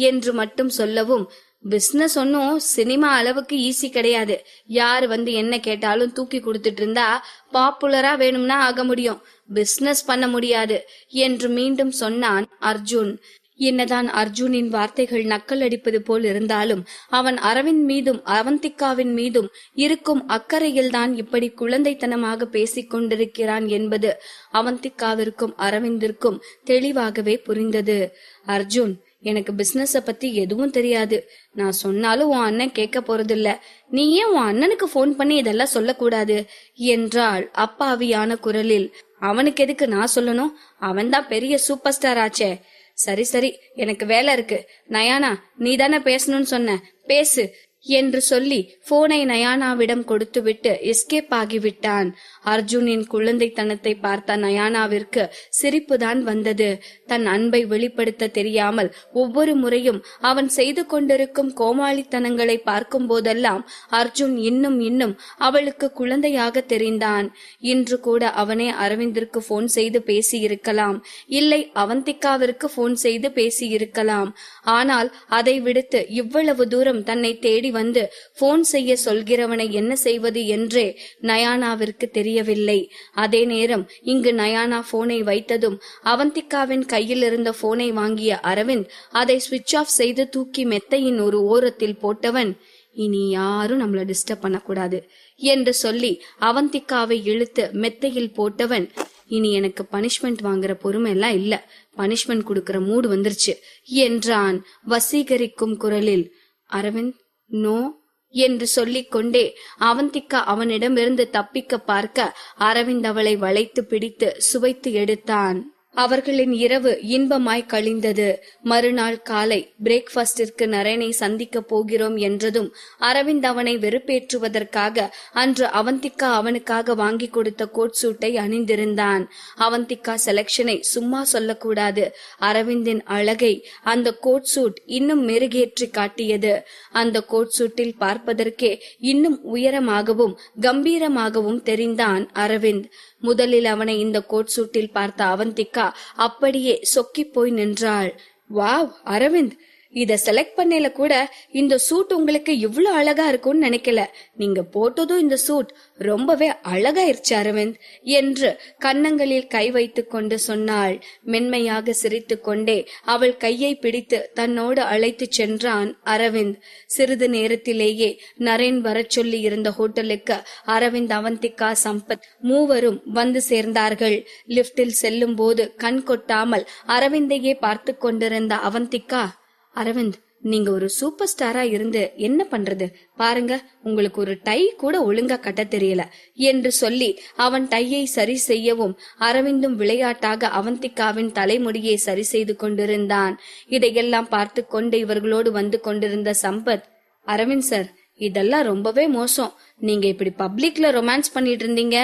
என்று மட்டும் சொல்லவும், பிசினஸ் ஒன்னும் சினிமா அளவுக்கு ஈஸி கிடையாது, யாரு வந்து என்ன கேட்டாலும் தூக்கி கொடுத்துட்டு இருந்தா பாப்புலரா வேணும்னா ஆக முடியும், பிசினஸ் பண்ண முடியாது என்று மீண்டும் சொன்னான் அர்ஜுன். என்னதான் அர்ஜுனின் வார்த்தைகள் நக்கல் அடிப்பது போல் இருந்தாலும் அவன் அரவிந்த் மீதும் அவந்திகாவின் மீதும் இருக்கும் அக்கறையில்தான் இப்படி குழந்தைத்தனமாக பேசிக் கொண்டிருக்கிறான் என்பது அவந்திகாவிற்கும் அரவிந்திற்கும் தெளிவாகவே புரிந்தது. அர்ஜுன், எனக்கு பிசினஸ பத்தி எதுவும் தெரியாது, நான் சொன்னாலும் உன் அண்ணன் கேட்க போறதில்ல, நீ ஏன் உன் அண்ணனுக்கு போன் பண்ணி இதெல்லாம் சொல்லக்கூடாது என்றாள் அப்பாவியான குரலில். அவனுக்கு எதுக்கு நான் சொல்லணும், அவன்தான் பெரிய சூப்பர் ஸ்டார் ஆச்சே. சரி சரி எனக்கு வேலை இருக்கு, நயானா நீ தானே பேசணும்னு சொன்ன, பேசு என்று சொல்லி போனை நயானாவிடம் கொடுத்துவிட்டு எஸ்கேப் ஆகிவிட்டான். அர்ஜுனின் குழந்தைத்தனத்தை பார்த்த நயானாவிற்கு சிரிப்புதான் வந்தது. தன் அன்பை வெளிப்படுத்த தெரியாமல் ஒவ்வொரு முறையும் அவன் செய்து கொண்டிருக்கும் கோமாளித்தனங்களை பார்க்கும் போதெல்லாம் அர்ஜுன் இன்னும் இன்னும் அவளுக்கு குழந்தையாக தெரிந்தான். இன்று கூட அவனே அரவிந்திற்கு போன் செய்து பேசி இருக்கலாம், இல்லை அவந்திகாவிற்கு போன் செய்து பேசி இருக்கலாம். ஆனால் அதை விடுத்து இவ்வளவு தூரம் தன்னை தேடி வந்து போன் செய்ய சொல்கிறவனை என்ன செய்வது என்றே நயானாவிற்கு தெரியவில்லை. அதே நேரம் இங்கு நயானா போனை வைத்ததும் அவந்திகாவின் கையில் இருந்த போனை வாங்கிய அரவிந்த் அதை சுவிட்ச் ஆஃப் செய்து தூக்கி மெத்தையின் ஒரு ஓரத்தில் போட்டவன், இனி யாரும் நம்மள டிஸ்டர்ப் பண்ணக்கூடாது என்று சொல்லி அவந்திகாவை இழுத்து மெத்தையில் போட்டவன், இனி எனக்கு பனிஷ்மெண்ட் வாங்குற பொறுமை எல்லாம் இல்ல, பனிஷ்மெண்ட் கொடுக்கற மூடு வந்துருச்சு என்றான் வசீகரிக்கும் குரலில். அரவிந்த் நோ என்று சொல்லிக் கொண்டே அவந்திகா அவனிடமிருந்து தப்பிக்க பார்க்க அரவிந்த் அவளை வளைத்து பிடித்து சுவைத்து எடுத்தான். அவர்களின் இரவு இன்பமாய் கழிந்தது. மறுநாள் காலை பிரேக்ஃபாஸ்டிற்கு நரேனை சந்திக்க போகிறோம் என்றதும் அரவிந்த் அவனை வெறுப்பேற்றுவதற்காக அன்று அவந்திகா அவனுக்காக வாங்கி கொடுத்த கோட் சூட்டை அணிந்திருந்தான். அவந்திகா செலக்ஷனை சும்மா சொல்லக்கூடாது, அரவிந்தின் அழகை அந்த கோட் சூட் இன்னும் மெருகேற்றி காட்டியது. அந்த கோட் சூட்டில் பார்ப்பதற்கே இன்னும் உயரமாகவும் கம்பீரமாகவும் தெரிந்தான் அரவிந்த். முதலில் அவனை இந்த கோட் சூட்டில் பார்த்த அவந்திகா அப்படியே சொக்கி போய் நின்றாள். வாவ் அரவிந்த், இத செலக்ட் பண்ணல கூட இந்த சூட் உங்களுக்கு இவ்வளவு அழகா இருக்கும்னு நினைக்கல, நீங்க போட்டதும் இந்த சூட் ரொம்பவே அழகாயிருச்சு அரவிந்த் என்று கன்னங்களில் கை வைத்துக் கொண்டு சொன்னாள். மென்மையாக சிரித்து கொண்டே அவள் கையை பிடித்து தன்னோடு அழைத்து சென்றான் அரவிந்த். சிறிது நேரத்திலேயே நரேன் வரச் சொல்லி இருந்த ஹோட்டலுக்கு அரவிந்த், அவந்திகா, சம்பத் மூவரும் வந்து சேர்ந்தார்கள். லிப்டில் செல்லும் போது கண் கொட்டாமல் அரவிந்தையே பார்த்து கொண்டிருந்த அவந்திகா, அரவிந்த் நீங்க ஒரு சூப்பர் ஸ்டாரா இருந்து என்ன பண்றது பாருங்க, உங்களுக்கு ஒரு டை கூட ஒழுங்கா கட்ட தெரியல என்று சொல்லி அவன் டையை சரி செய்யவும் அரவிந்தும் விளையாட்டாக அவந்திகாவின் தலைமுடியை சரி செய்து கொண்டிருந்தான். இதையெல்லாம் பார்த்து கொண்டு இவர்களோடு வந்து கொண்டிருந்த சம்பத், அரவிந்த் சார், இதெல்லாம் ரொம்பவே மோசம். நீங்க இப்படி பப்ளிக்ல ரொமான்ஸ் பண்ணிட்டு இருந்தீங்க,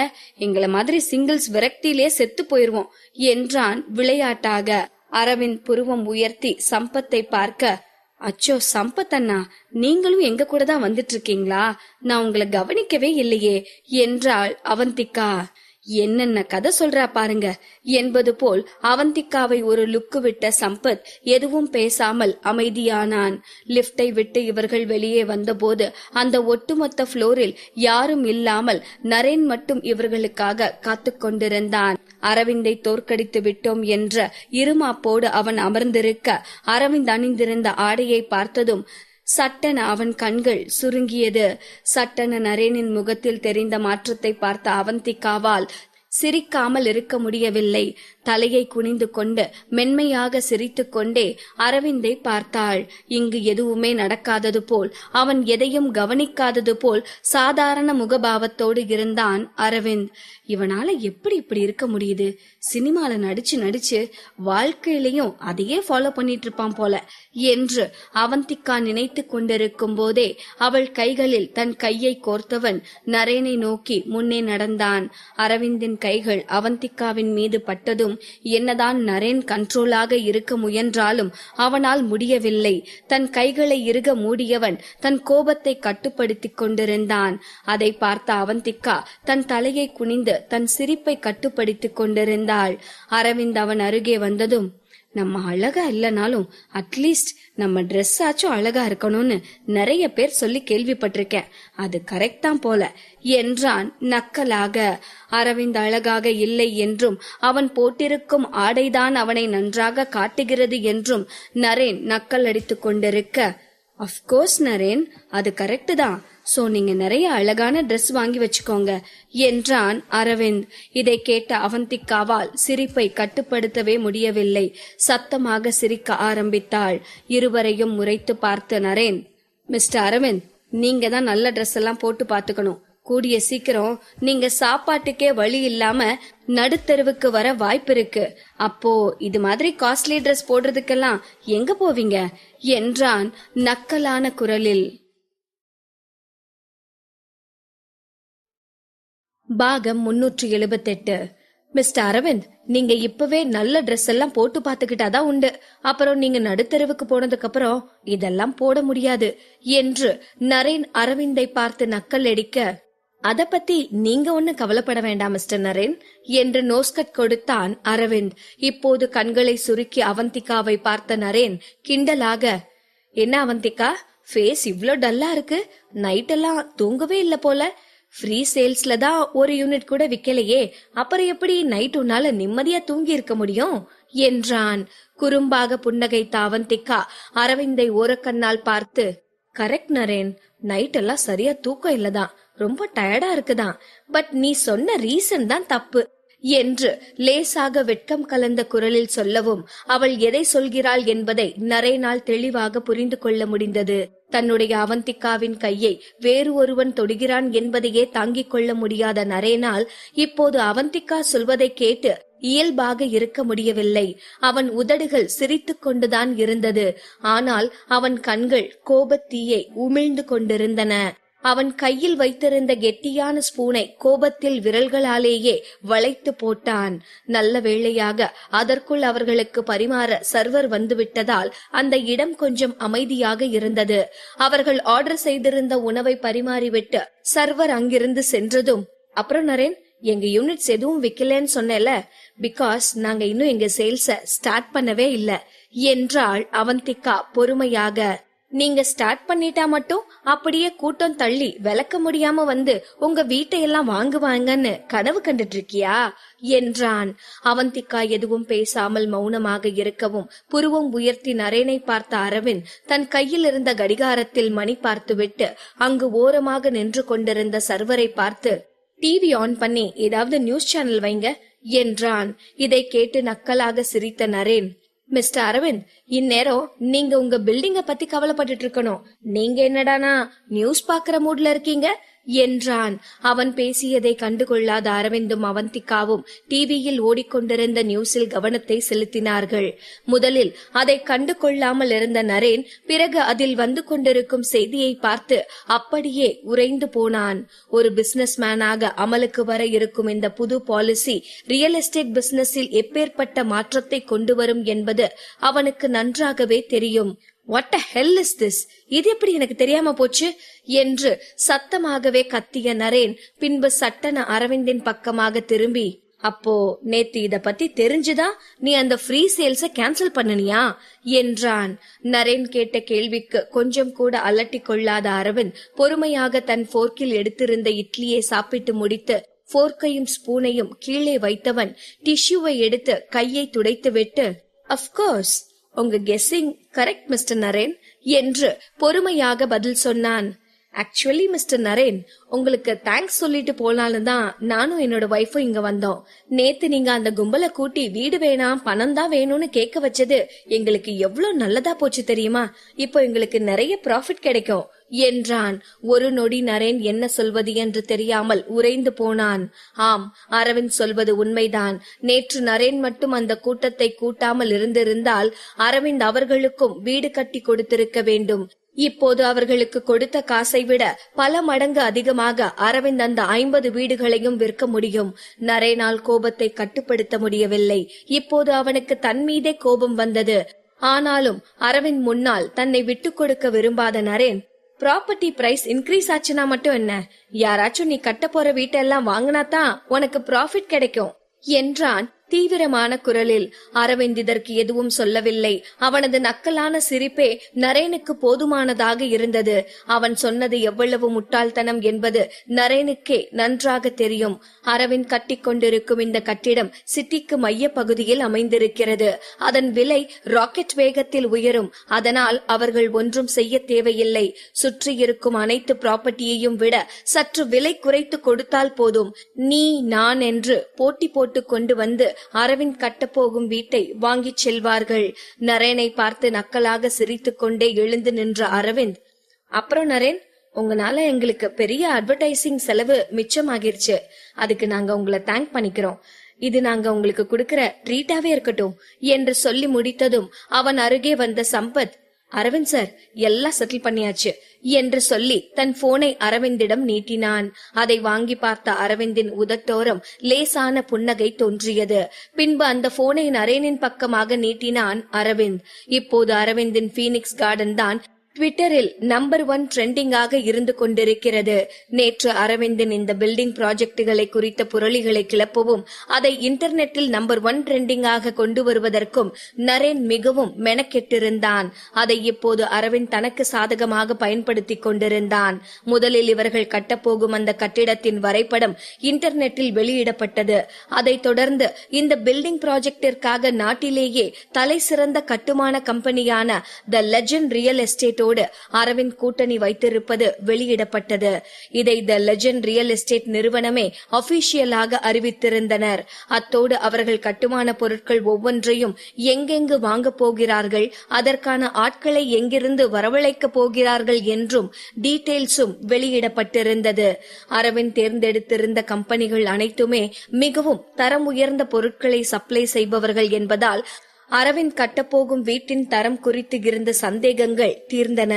எங்களை மாதிரி சிங்கிள்ஸ் விரக்தியிலே செத்து போயிருவோம் என்றான் விளையாட்டாக. அரவிந்த் புருவம் உயர்த்தி சம்பத்தை பார்க்க, அச்சோ சம்பத் அண்ணா, நீங்களும் எங்க கூட தான் வந்துட்டு இருக்கீங்களா? நான் உங்களை கவனிக்கவே இல்லையே என்றாள் அவந்திகா. என்னென்ன கதை சொல்றா பாருங்க என்பது போல் அவந்திகாவை ஒரு லுக்கு விட்ட சம்பத் எதுவும் பேசாமல் அமைதியானான். லிப்டை விட்டு இவர்கள் வெளியே வந்தபோது அந்த ஒட்டுமொத்த புளோரில் யாரும் இல்லாமல் நரேன் மட்டும் இவர்களுக்காக காத்து கொண்டிருந்தான். அரவிந்தை தோற்கடித்து விட்டோம் என்ற இருமாப்போடு அவன் அமர்ந்திருக்க, அரவிந்த் அணிந்திருந்த ஆடையை பார்த்ததும் சட்டென அவன் கண்கள் சுருங்கியது. சட்டென நரேனின் முகத்தில் தெரிந்த மாற்றத்தை பார்த்த அவந்திகாவால் சிரிக்காமல் இருக்க முடியவில்லை. தலையை குனிந்து கொண்டு மென்மையாக சிரித்து கொண்டே அரவிந்தை பார்த்தாள். இங்கு எதுவுமே நடக்காதது போல், அவன் எதையும் கவனிக்காதது போல் சாதாரண முகபாவத்தோடு இருந்தான் அரவிந்த். இவனால எப்படி இப்படி இருக்க முடியுது? சினிமால நடிச்சு வாழ்க்கையிலையும் அதையே ஃபாலோ பண்ணிட்டு இருப்பான் போல என்று அவந்திகா நினைத்து கொண்டிருக்கும் போதே அவள் கைகளில் தன் கையை கோர்த்தவன் நரேனை நோக்கி முன்னே நடந்தான். அரவிந்தின் கைகள் அவந்திகாவின் மீது பட்டதும் என்னதான் நரேன் கண்ட்ரோலாக இருக்க முயன்றாலும் அவனால் முடியவில்லை. தன் கைகளை இறுக மூடியவன் தன் கோபத்தை கட்டுப்படுத்திக் கொண்டிருந்தான். அதை பார்த்த அவந்திகா தன் தலையை குனிந்து தன் சிரிப்பை கட்டுப்படுத்திக் கொண்டிருந்தாள். அரவிந்த் அவன் அருகே வந்ததும், நம்ம அழகா இல்லனாலும் அட்லீஸ்ட் நம்ம ட்ரெஸ் ஆச்சும் அழகா இருக்கணும்னு நிறைய பேர் சொல்லி கேள்விப்பட்டிருக்கேன், அது கரெக்ட் தான் போல என்றான் நக்கலாக. அரவிந்த் அழகாக இல்லை என்றும் அவன் போட்டிருக்கும் ஆடைதான் அவனை நன்றாக காட்டுகிறது என்றும் நரேன் நக்கல் அடித்துக் கொண்டிருக்க, அப்கோர்ஸ் நரேன், அது கரெக்ட் தான். சோ நீங்க நிறைய அழகான ட்ரெஸ் வாங்கி வச்சுக்கோங்க என்றான் அரவிந்த். இதை கேட்ட அவந்திகாவால் சிரிப்பை கட்டுப்படுத்தவே முடியவில்லை. சத்தமாக சிரிக்க ஆரம்பித்தாள். இருவரையும் முறைத்து பார்த்த நரேன், மிஸ்டர் அரவிந்த், நீங்க தான் நல்ல ட்ரெஸ் எல்லாம் போட்டு பாத்துக்கணும். கூடிய சீக்கிரம் நீங்க சாப்பாட்டுக்கே வழி இல்லாம நடுத்தெருவுக்கு வர வாய்ப்பு இருக்கு. அப்போ இது மாதிரி காஸ்ட்லி ட்ரெஸ் போடுறதுக்கெல்லாம் எங்க போவீங்க என்றான் நக்கலான குரலில். பாகம் 378. மிஸ்டர் அரவிந்த், நீங்க இப்பவே நல்ல ட்ரெஸ் எல்லாம் போட்டு பாத்துக்கிட்டாதான் உண்டு. அப்புறம் நீங்க நடுத்தெருவுக்கு போனதுக்கு அப்புறம் இதெல்லாம் போட முடியாது என்று நரேன் அரவிந்தை பார்த்து நக்கல் அடிக்க, அத பத்தி நீங்க ஒண்ணு கவலைப்பட வேண்டாம் மிஸ்டர் நரேன் என்று நோஸ்கட் கொடுத்தான் அரவிந்த். இப்போது கண்களை சுருக்கி அவந்திகாவை பார்த்த நரேன் கிண்டலாக, என்ன அவந்திகா, ஃபேஸ் இவ்ளோ டல்லா இருக்கு? நைட் எல்லாம் தூங்கவே இல்ல போல. ஃப்ரீ சேல்ஸ்ல தான் ஒரு யூனிட் கூட விக்கலையே, அப்புறம் எப்படி நைட் உன்னால நிம்மதியா தூங்கி இருக்க முடியும் என்றான். குறும்பாக புன்னகைத்த அவந்திகா அரவிந்தை ஓரக்கண்ணால் பார்த்து, கரெக்ட் நரேன், நைட் எல்லாம் சரியா தூக்கம் இல்லதான், ரொம்ப டயர்டா இருக்குதான். பட் நீ சொன்ன ரீசன் தான் தப்பு என்று லேசாக வெட்கம் கலந்த குரலில் சொல்லவும் அவள் எதை சொல்கிறாள் என்பதை நரேனால் தெளிவாக புரிந்து கொள்ள முடிந்தது. தன்னுடைய அவந்திகாவின் கையை வேறு ஒருவன் தொடுகிறான் என்பதையே தாங்கிக் கொள்ள முடியாத நரேனால் இப்போது அவந்திகா சொல்வதை கேட்டு இயல்பாக இருக்க முடியவில்லை. அவன் உதடுகள் சிரித்துக் கொண்டுதான் இருந்தது. ஆனால் அவன் கண்கள் கோபத்தீயை உமிழ்ந்து கொண்டிருந்தன. அவன் கையில் வைத்திருந்த கெட்டியான ஸ்பூனை கோபத்தில் விரல்களாலேயே வளைத்து போட்டான். நல்ல வேளையாக அதற்குள் அவர்களுக்கு பரிமாற சர்வர் வந்துவிட்டதால் அந்த இடம் கொஞ்சம் அமைதியாக இருந்தது. அவர்கள் ஆர்டர் செய்திருந்த உணவை பரிமாறிவிட்டு சர்வர் அங்கிருந்து சென்றதும், அப்புறம் நரேன், எங்க யூனிட்ஸ் எதுவும் விக்கலன்னு சொன்னேல, பிகாஸ் நாங்க இன்னும் எங்க சேல்ஸ ஸ்டார்ட் பண்ணவே இல்ல என்றாள் அவந்திகா பொறுமையாக. நீங்க ஸ்டார்ட் பண்ணிட்டா மட்டும் அப்படியே கூட்டம் தள்ளி விளக்க முடியாம வந்து உங்க வீட்டையெல்லாம் வாங்குவாங்கன்னு கனவு கண்டுட்டு இருக்கியா என்றான். அவந்திகா எதுவும் பேசாமல் மௌனமாக இருக்கவும் புருவம் உயர்த்தி நரேனை பார்த்த அரவிந்த் தன் கையில் இருந்த கடிகாரத்தில் மணி பார்த்துவிட்டு அங்கு ஓரமாக நின்று கொண்டிருந்த சர்வரை பார்த்து, டிவி ஆன் பண்ணி ஏதாவது நியூஸ் சேனல் வைங்க என்றான். இதை கேட்டு நக்கலாக சிரித்த நரேன், மிஸ்டர் அரவிந்த், இந்நேரம் நீங்க உங்க பில்டிங்க பத்தி கவலைப்பட்டுட்டு இருக்கணும். நீங்க என்னடானா நியூஸ் பாக்குற மூட்ல இருக்கீங்க என்றான். அவன் பேசியதை கண்டுகொள்ளாத அரவிந்தும் அவந்திகாவும் டிவியில் ஓடிக்கொண்டிருந்த நியூஸில் கவனத்தை செலுத்தினார்கள். முதலில் அதை கண்டு கொள்ளாமல் இருந்த நரேன் பிறகு அதில் வந்து கொண்டிருக்கும் செய்தியை பார்த்து அப்படியே உறைந்து போனான். ஒரு பிசினஸ் மேனாக அமலுக்கு வர இருக்கும் இந்த புது பாலிசி ரியல் எஸ்டேட் பிசினஸில் எப்பேற்பட்ட மாற்றத்தை கொண்டு வரும் என்பது அவனுக்கு நன்றாகவே தெரியும். What the hell is this? இது எப்படி எனக்கு தெரியாம போச்சு என்று சத்தமாகவே கத்திய நரேன் பின்பு சட்டன அரவிந்தின் பக்கமாக திரும்பி, அப்போ நேத்து இத பத்தி தெரிஞ்சுதான் நீ அந்த ஃப்ரீ சேல்ஸ கேன்சல் பண்ணனியா என்றான். நரேன் கேட்ட கேள்விக்கு கொஞ்சம் கூட அலட்டி கொள்ளாத அரவிந்த் பொறுமையாக தன் போர்க்கில் எடுத்திருந்த இட்லியை சாப்பிட்டு முடித்து போர்க்கையும் ஸ்பூனையும் கீழே வைத்தவன் டிஷ்யூவை எடுத்து கையை துடைத்து விட்டு, அப்கோர்ஸ் உங்க கெஸ்ஸிங் கரெக்ட் மிஸ்டர் நரேன் என்று பொறுமையாக பதில் சொன்னான். ஆக்சுவலி மிஸ்டர் நரேன், உங்களுக்கு தேங்க்ஸ் சொல்லிட்டு போனாலும் தான் நானும் என்னோட வைஃபும் இங்க வந்தோம். நேத்து நீங்க அந்த கும்பலை கூட்டி வீடு வேணாம் பணம் தான் வேணும்னு கேட்க வச்சது எங்களுக்கு எவ்வளவு நல்லதா போச்சு தெரியுமா? இப்போ எங்களுக்கு நிறைய ப்ராஃபிட் கிடைக்கும் என்றான். ஒரு நொடி நரேன் என்ன சொல்வது என்று தெரியாமல் உறைந்து போனான். ஆம், அரவிந்த் சொல்வது உண்மைதான். நேற்று நரேன் மட்டும் அந்த கூட்டத்தை கூட்டாமல் இருந்திருந்தால் அரவிந்த் அவர்களுக்கும் வீடு கட்டி கொடுத்திருக்க வேண்டும். இப்போது அவர்களுக்கு கொடுத்த காசை விட பல மடங்கு அதிகமாக அரவிந்த் அந்த 50 வீடுகளையும் விற்க முடியும். நரேனால் கோபத்தை கட்டுப்படுத்த முடியவில்லை. இப்போது அவனுக்கு தன் மீதே கோபம் வந்தது. ஆனாலும் அரவிந்த் முன்னால் தன்னை விட்டுக் கொடுக்க விரும்பாத நரேன், ப்ராப்பர்ட்டி பிரைஸ் இன்க்ரீஸ் ஆச்சுன்னா மட்டும் என்ன, யாராச்சும் நீ கட்ட போற வீட்டெல்லாம் வாங்கினாதான் உனக்கு ப்ராஃபிட் கிடைக்கும் என்றான் தீவிரமான குரலில். அரவிந்த் இதற்கு எதுவும் சொல்லவில்லை. அவனது நக்கலான சிரிப்பே நரேனுக்கு போதுமானதாக இருந்தது. அவன் சொன்னது எவ்வளவு முட்டாள்தனம் என்பது நரேனுக்கே நன்றாக தெரியும். அரவிந்த் கட்டி கொண்டிருக்கும் இந்த கட்டிடம் சிட்டிக்கு மைய பகுதியில் அமைந்திருக்கிறது. அதன் விலை ராக்கெட் வேகத்தில் உயரும். அதனால் அவர்கள் ஒன்றும் செய்ய தேவையில்லை. சுற்றி இருக்கும் அனைத்து ப்ராப்பர்ட்டியையும் விட சற்று விலை குறைத்து கொடுத்தால் போதும். நீ நான் என்று போட்டி போட்டு கொண்டு வந்து அரவிந்த் கட்டப்போகும் வீட்டை வாங்கிச் செல்வார்கள். நரேனை பார்த்து நக்கலாக சிரித்துக் கொண்டே எழுந்து நின்ற அரவிந்த், அப்புறம் நரேன், உங்களால எங்களுக்கு பெரிய அட்வர்டைசிங் செலவு மிச்சமாகிருச்சு. அதுக்கு நாங்க உங்களை தேங்க் பண்ணிக்கிறோம். இது நாங்க உங்களுக்கு கொடுக்கிற ட்ரீட்டாவே இருக்கட்டும் என்று சொல்லி முடித்ததும் அவன் அருகே வந்த சம்பத், அரவிந்த் சார், எல்லாம் செட்டில் பண்ணியாச்சு என்று சொல்லி தன் போனை அரவிந்திடம் நீட்டினான். அதை வாங்கி பார்த்த அரவிந்தின் உதட்டோரம் லேசான புன்னகை தோன்றியது. பின்பு அந்த போனை நரேனின் பக்கமாக நீட்டினான் அரவிந்த். இப்போது அரவிந்தின் பீனிக்ஸ் கார்டன் தான் ட்விட்டரில் நம்பர் 1 ட்ரெண்டிங்காக இருந்து கொண்டிருக்கிறது. நேற்று அரவிந்தின் இந்த பில்டிங் ப்ராஜெக்டுகளை குறித்த புரளிகளை கிளப்பவும் அதை இன்டர்நெட்டில் நம்பர் 1 ட்ரெண்டிங்காக கொண்டு வருவதற்கும் நரேன் மிகவும் மெனக்கெட்டிருந்தான். அதை இப்போது அரவிந்த் தனக்கு சாதகமாக பயன்படுத்திக் கொண்டிருந்தான். முதலில் இவர்கள் கட்டப்போகும் அந்த கட்டிடத்தின் வரைபடம் இன்டர்நெட்டில் வெளியிடப்பட்டது. அதைத் தொடர்ந்து இந்த பில்டிங் ப்ராஜெக்டிற்காக நாட்டிலேயே தலை சிறந்த கட்டுமான கம்பெனியான the Legend real estate Aravind கூட்டணி வைத்திருப்பது வெளியிடப்பட்டது. இதை த லெஜண்ட் ரியல் எஸ்டேட் நிறுவனமே அபிஷியலாக அறிவித்திருந்தனர். அத்தோடு அவர்கள் கட்டுமான பொருட்கள் ஒவ்வொன்றையும் எங்கெங்கு வாங்க போகிறார்கள், அதற்கான ஆட்களை எங்கிருந்து வரவழைக்க போகிறார்கள் என்றும் டீடைல்ஸும் வெளியிடப்பட்டிருந்தது. அரவிந்த் தேர்ந்தெடுத்திருந்த கம்பெனிகள் அனைத்துமே மிகவும் தரம் உயர்ந்த பொருட்களை சப்ளை செய்பவர்கள் என்பதால் அரவிந்த் கட்டப்போகும் வீட்டின் தரம் குறித்து இருந்த சந்தேகங்கள் தீர்ந்தன.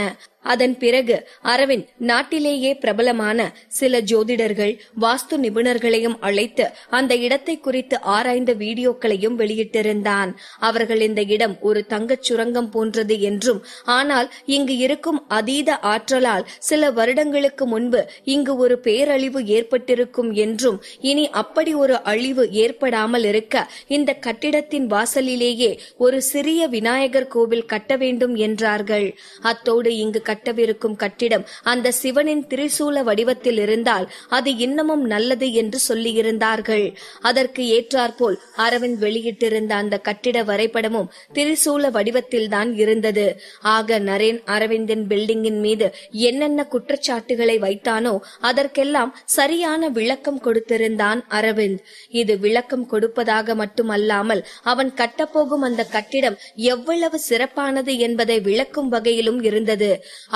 அதன் பிறகு அரவிந்த் நாட்டிலேயே பிரபலமான சில ஜோதிடர்கள், வாஸ்து நிபுணர்களையும் அழைத்து அந்த இடத்தை குறித்து ஆராய்ந்த வீடியோக்களையும் வெளியிட்டிருந்தான். அவர்கள் இந்த இடம் ஒரு தங்கச் சுரங்கம் போன்றது என்றும், ஆனால் இங்கு இருக்கும் அதீத ஆற்றலால் சில வருடங்களுக்கு முன்பு இங்கு ஒரு பேரழிவு ஏற்பட்டிருக்கும் என்றும், இனி அப்படி ஒரு அழிவு ஏற்படாமல் இருக்க இந்த கட்டிடத்தின் வாசலிலேயே ஒரு சிறிய விநாயகர் கோவில் கட்ட வேண்டும் என்றார்கள். அத்தோடு இங்கு கட்டவிருக்கும் கட்டிடம் அந்த சிவனின் திரிசூல வடிவத்தில் இருந்தால் அது இன்னமும் நல்லது என்று சொல்லியிருந்தார்கள். அதற்கு ஏற்றாற்போல் அரவிந்த் வெளியிட்டிருந்த அந்த கட்டிட வரைபடமும் திரிசூல வடிவத்தில்தான் இருந்தது. ஆக நரேன் அரவிந்தின் பில்டிங்கின் மீது என்னென்ன குற்றச்சாட்டுகளை வைத்தானோ அதற்கெல்லாம் சரியான விளக்கம் கொடுத்திருந்தான் அரவிந்த். இது விளக்கம் கொடுப்பதாக மட்டுமல்லாமல் அவன் கட்டப்போகும் அந்த கட்டிடம் எவ்வளவு சிறப்பானது என்பதை விளக்கும் வகையிலும் இருந்தது.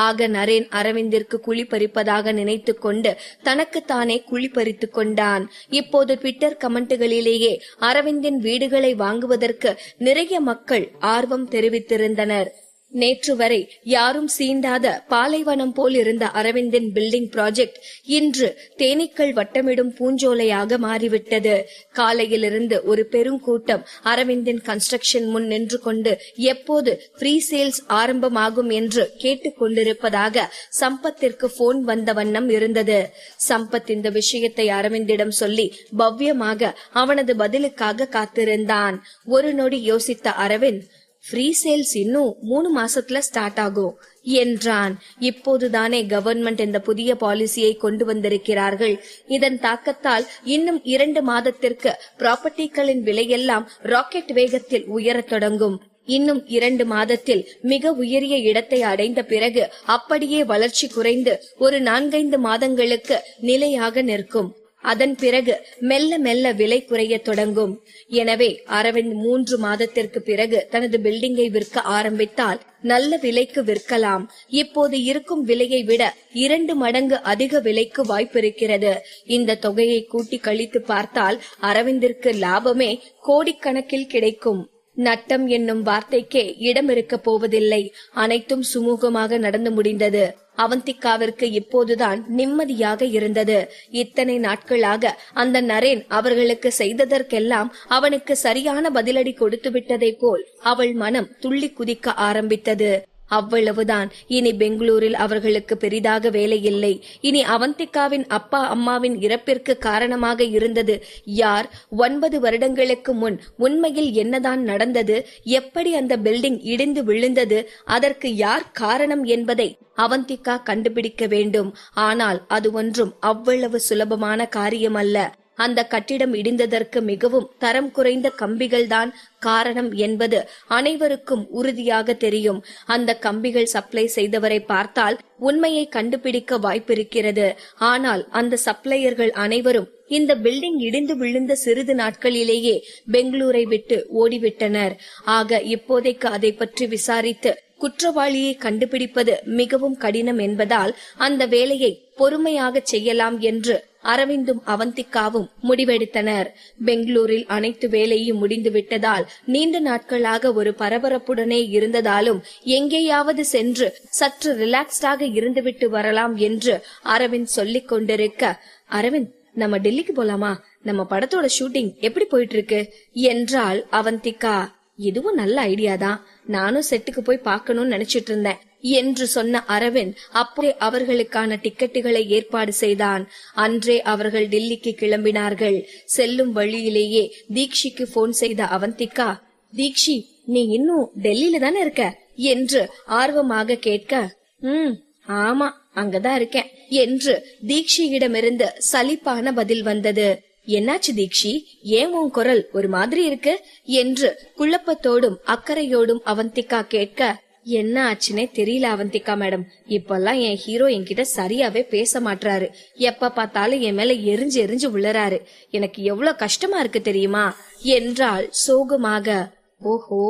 ஆக நரேன் அரவிந்திற்கு குழி பறிப்பதாக நினைத்து கொண்டு தனக்குத்தானே குழி பறித்துக் கொண்டான். இப்போது ட்விட்டர் கமெண்ட்டுகளிலேயே அரவிந்தின் வீடுகளை வாங்குவதற்கு நிறைய மக்கள் ஆர்வம் தெரிவித்திருந்தனர். நேற்று வரை யாரும் சீண்டாத பாலைவனம் போல் இருந்த அரவிந்தின் பில்டிங் ப்ராஜெக்ட் இன்று தேனீக்கள் வட்டமிடும் பூஞ்சோலையாக மாறிவிட்டது. காலையிலிருந்து ஒரு பெருங்கூட்டம் அரவிந்தின் கன்ஸ்ட்ரக்ஷன் முன் நின்று கொண்டு எப்போது ஃப்ரீ சேல்ஸ் ஆரம்பமாகும் என்று கேட்டுக் கொண்டிருப்பதாக சம்பத்திற்கு போன் வந்த வண்ணம் இருந்தது. சம்பத் இந்த விஷயத்தை அரவிந்திடம் சொல்லி பவ்யமாக அவனது பதிலுக்காக காத்திருந்தான். ஒரு நொடி யோசித்த அரவிந்த், ஃப்ரீ சேல்ஸ் இன்னும் 3 மாசத்துல ஸ்டார்ட் ஆகும் என்றான். இப்போதுதானே கவர்மெண்ட் இந்த புதிய பாலிசியை கொண்டு வந்திருக்கிறார்கள். இதன் தாக்கத்தால் இன்னும் 2 மாதத்திற்கு ப்ராப்பர்ட்டிகளின் விலையெல்லாம் ராக்கெட் வேகத்தில் உயரத் தொடங்கும். இன்னும் 2 மாதத்தில் மிக உயரிய இடத்தை அடைந்த பிறகு அப்படியே வளர்ச்சி குறைந்து ஒரு 4-5 மாதங்களுக்கு நிலையாக நிற்கும். அதன் பிறகு மெல்ல மெல்ல விலை குறைய தொடங்கும். எனவே அரவிந்த் 3 மாதத்திற்கு பிறகு தனது பில்டிங்கை விற்க ஆரம்பித்தால் நல்ல விலைக்கு விற்கலாம். இப்போது இருக்கும் விலையை விட 2 மடங்கு அதிக விலைக்கு வாய்ப்பிருக்கிறது. இந்த தொகையை கூட்டி கழித்து பார்த்தால் அரவிந்திற்கு லாபமே கோடிக்கணக்கில் கிடைக்கும். நட்டம் என்னும் வார்த்தைக்கே இடம் இருக்க போவதில்லை. அனைத்தும் சுமூகமாக நடந்து முடிந்தது. அவந்திகாவிற்கு இப்போதுதான் நிம்மதியாக இருந்தது. இத்தனை நாட்களாக அந்த நரேன் அவர்களுக்கு செய்ததற்கெல்லாம் அவனுக்கு சரியான பதிலடி கொடுத்து விட்டதை போல் அவள் மனம் துள்ளி குதிக்க ஆரம்பித்தது. அவ்வளவுதான். இனி பெங்களூரில் அவர்களுக்கு பெரிதாக வேலை இல்லை. இனி அவந்திகாவின் அப்பா அம்மாவின் இறப்பிற்கு காரணமாக இருந்தது யார்? 9 வருடங்களுக்கு முன் உண்மையில் என்னதான் நடந்தது? எப்படி அந்த பில்டிங் இடிந்து விழுந்தது? அதற்கு யார் காரணம் என்பதை அவந்திகா கண்டுபிடிக்க வேண்டும். ஆனால் அது ஒன்றும் அவ்வளவு சுலபமான காரியம் அல்ல. அந்த கட்டிடம் இடிந்ததற்கு மிகவும் தரம் குறைந்த கம்பிகள் தான் காரணம் என்பது அனைவருக்கும் உறுதியாக தெரியும். அந்த கம்பிகள் சப்ளை செய்தவரை பார்த்தால் உண்மையை கண்டுபிடிக்க வாய்ப்பிருக்கிறது. ஆனால் அந்த சப்ளையர்கள் அனைவரும் இந்த பில்டிங் இடிந்து விழுந்த சிறிது நாட்களிலேயே பெங்களூரை விட்டு ஓடிவிட்டனர். ஆக இப்போதைக்கு அதை பற்றி விசாரித்து குற்றவாளியை கண்டுபிடிப்பது மிகவும் கடினம் என்பதால் அந்த வேலையை பொறுமையாக செய்யலாம் என்று அரவிந்தும் அவந்திகாவும் முடிவெடுத்தனர். பெங்களூரில் அனைத்து வேலையும் முடிந்து விட்டதால் நீண்ட நாட்களாக ஒரு பரபரப்புடனே இருந்ததாலும் எங்கேயாவது சென்று சற்று ரிலாக்ஸ்டாக இருந்துவிட்டு வரலாம் என்று அரவிந்த் சொல்லிக் கொண்டிருக்க, அரவிந்த், நம்ம டெல்லிக்கு போலாமா? நம்ம படத்தோட ஷூட்டிங் எப்படி போயிட்டு இருக்கு என்றாள் அவந்திகா. இதுவும் நல்ல ஐடியா தான். நானும் செட்டுக்கு போய் பார்க்கணும்னு நினைச்சிட்டு இருந்தேன் என்று சொன்ன அரவிந்த் அப்போதே அவர்களுக்கான டிக்கெட்டுகளை ஏற்பாடு செய்தான். அன்றே அவர்கள் டெல்லிக்கு கிளம்பினார்கள். செல்லும் வழியிலேயே தீக்ஷிக்கு போன் செய்த அவந்திகா, தீக்ஷி, நீ இன்னும் டெல்லியில தானே இருக்க என்று ஆர்வமாக கேட்க, ஆமா, அங்கதான் இருக்கேன் என்று தீக்ஷியிடமிருந்து சலிப்பான பதில் வந்தது. என்னாச்சு தீக்ஷி, ஏன் உன் குரல் ஒரு மாதிரி இருக்கு என்று குழப்பத்தோடும் அக்கறையோடும் அவந்திகா கேட்க, என்ன ஆச்சுன்னே தெரியல அவந்திகா மேடம். இப்பெல்லாம் என் ஹீரோ என்கிட்ட சரியாவே பேச மாட்டாரு. எப்ப பார்த்தாலும் என் மேல எரிஞ்சு எரிஞ்சு விழுறாரு. எனக்கு எவ்வளவு கஷ்டமா இருக்கு தெரியுமா என்றாள் சோகமாக. ஓஹோ,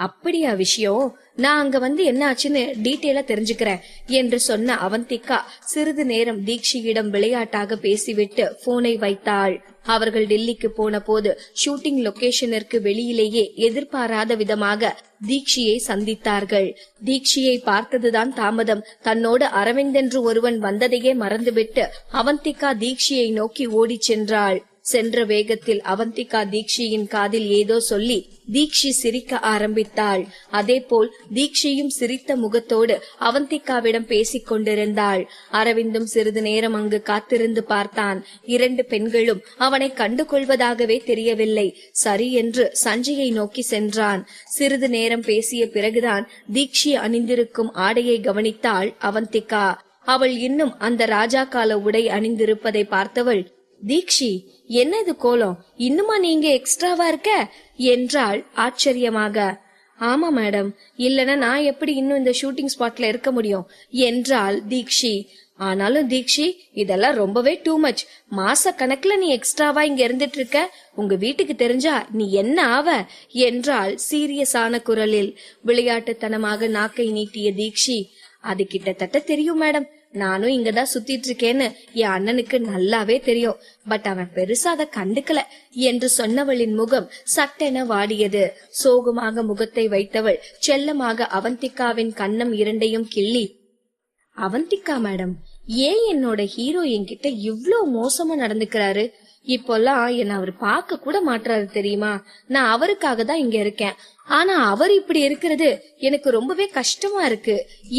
அப்படியா விஷயம்? நான் அங்க வந்து என்ன ஆச்சுன்னு டீட்டெயிலா தெரிஞ்சுக்கிறேன் என்று சொன்ன அவந்திகா சிறிது நேரம் தீக்ஷியிடம் விளையாட்டாக பேசிவிட்டு போனை வைத்தாள். அவர்கள் டெல்லிக்கு போன போது ஷூட்டிங் லொகேஷனிற்கு வெளியிலேயே எதிர்பாராத விதமாக தீக்ஷியை சந்தித்தார்கள். தீக்ஷியை பார்த்ததுதான் தாமதம். தன்னோடு அரவிந்த் என்று ஒருவன் வந்ததையே மறந்துவிட்டு அவந்திகா தீக்ஷியை நோக்கி ஓடி சென்றாள். சென்ற வேகத்தில் அவந்திகா தீக்ஷியின் காதில் ஏதோ சொல்லி தீக்ஷி சிரிக்க ஆரம்பித்தாள். அதேபோல் தீக்ஷியும் சிரித்த முகத்தோடு அவந்திகாவிடம் பேசிக் கொண்டிருந்தாள். அரவிந்தும் சிறிது நேரம் அங்கு காத்திருந்து பார்த்தான். இரண்டு பெண்களும் அவனை கண்டு கொள்வதாகவே தெரியவில்லை. சரி என்று சஞ்சயை நோக்கி சென்றான். சிறிது நேரம் பேசிய பிறகுதான் தீக்ஷி அணிந்திருக்கும் ஆடையை கவனித்தாள் அவந்திகா. அவள் இன்னும் அந்த ராஜா கால உடை அணிந்திருப்பதை பார்த்தவள், தீக்ஷி, என்ன இது கோலம், இன்னுமா நீங்க எக்ஸ்ட்ராவா இருக்க என்றாள் ஆச்சரியமாக. ஆமா மேடம், இல்லனா நான் எப்படி இன்னும் இந்த ஷூட்டிங் ஸ்பாட்ல இருக்க முடியும் என்றாள் தீக்ஷி. ஆனாலும் தீக்ஷி, இதெல்லாம் ரொம்பவே டூ மச். மாச கணக்குல நீ எக்ஸ்ட்ராவா இங்க இருந்துட்டு இருக்க. உங்க வீட்டுக்கு தெரிஞ்சா நீ என்ன ஆவ என்றாள் சீரியஸான குரலில். விளையாட்டுத்தனமாக நாக்கை நீட்டிய தீக்ஷி, அது கிட்டத்தட்ட தெரியும் மேடம், நானும் இங்கதான் சுத்திட்டு இருக்கேன்னு என் அண்ணனுக்கு நல்லாவே தெரியும். பட் அவன் பெருசா அதை கண்டுக்கல என்று சொன்னவளின் முகம் சட்டென வாடியது. சோகமாக முகத்தை வைத்தவள் செல்லமாக அவந்திகாவின் கன்னம் இரண்டையும் கிள்ளி, அவந்திகா மேடம், ஏன் என்னோட ஹீரோ என்கிட்ட இவ்ளோ மோசமா நடந்துக்கிறாரு? இப்போல்லாம் என்ன அவர் பார்க்க கூட மாட்டாரு தெரியுமா? நான் அவருக்காக தான் இங்க இருக்கேன். ஆனா அவர் இப்படி இருக்கிறது எனக்கு ரொம்பவே கஷ்டமா இருக்கு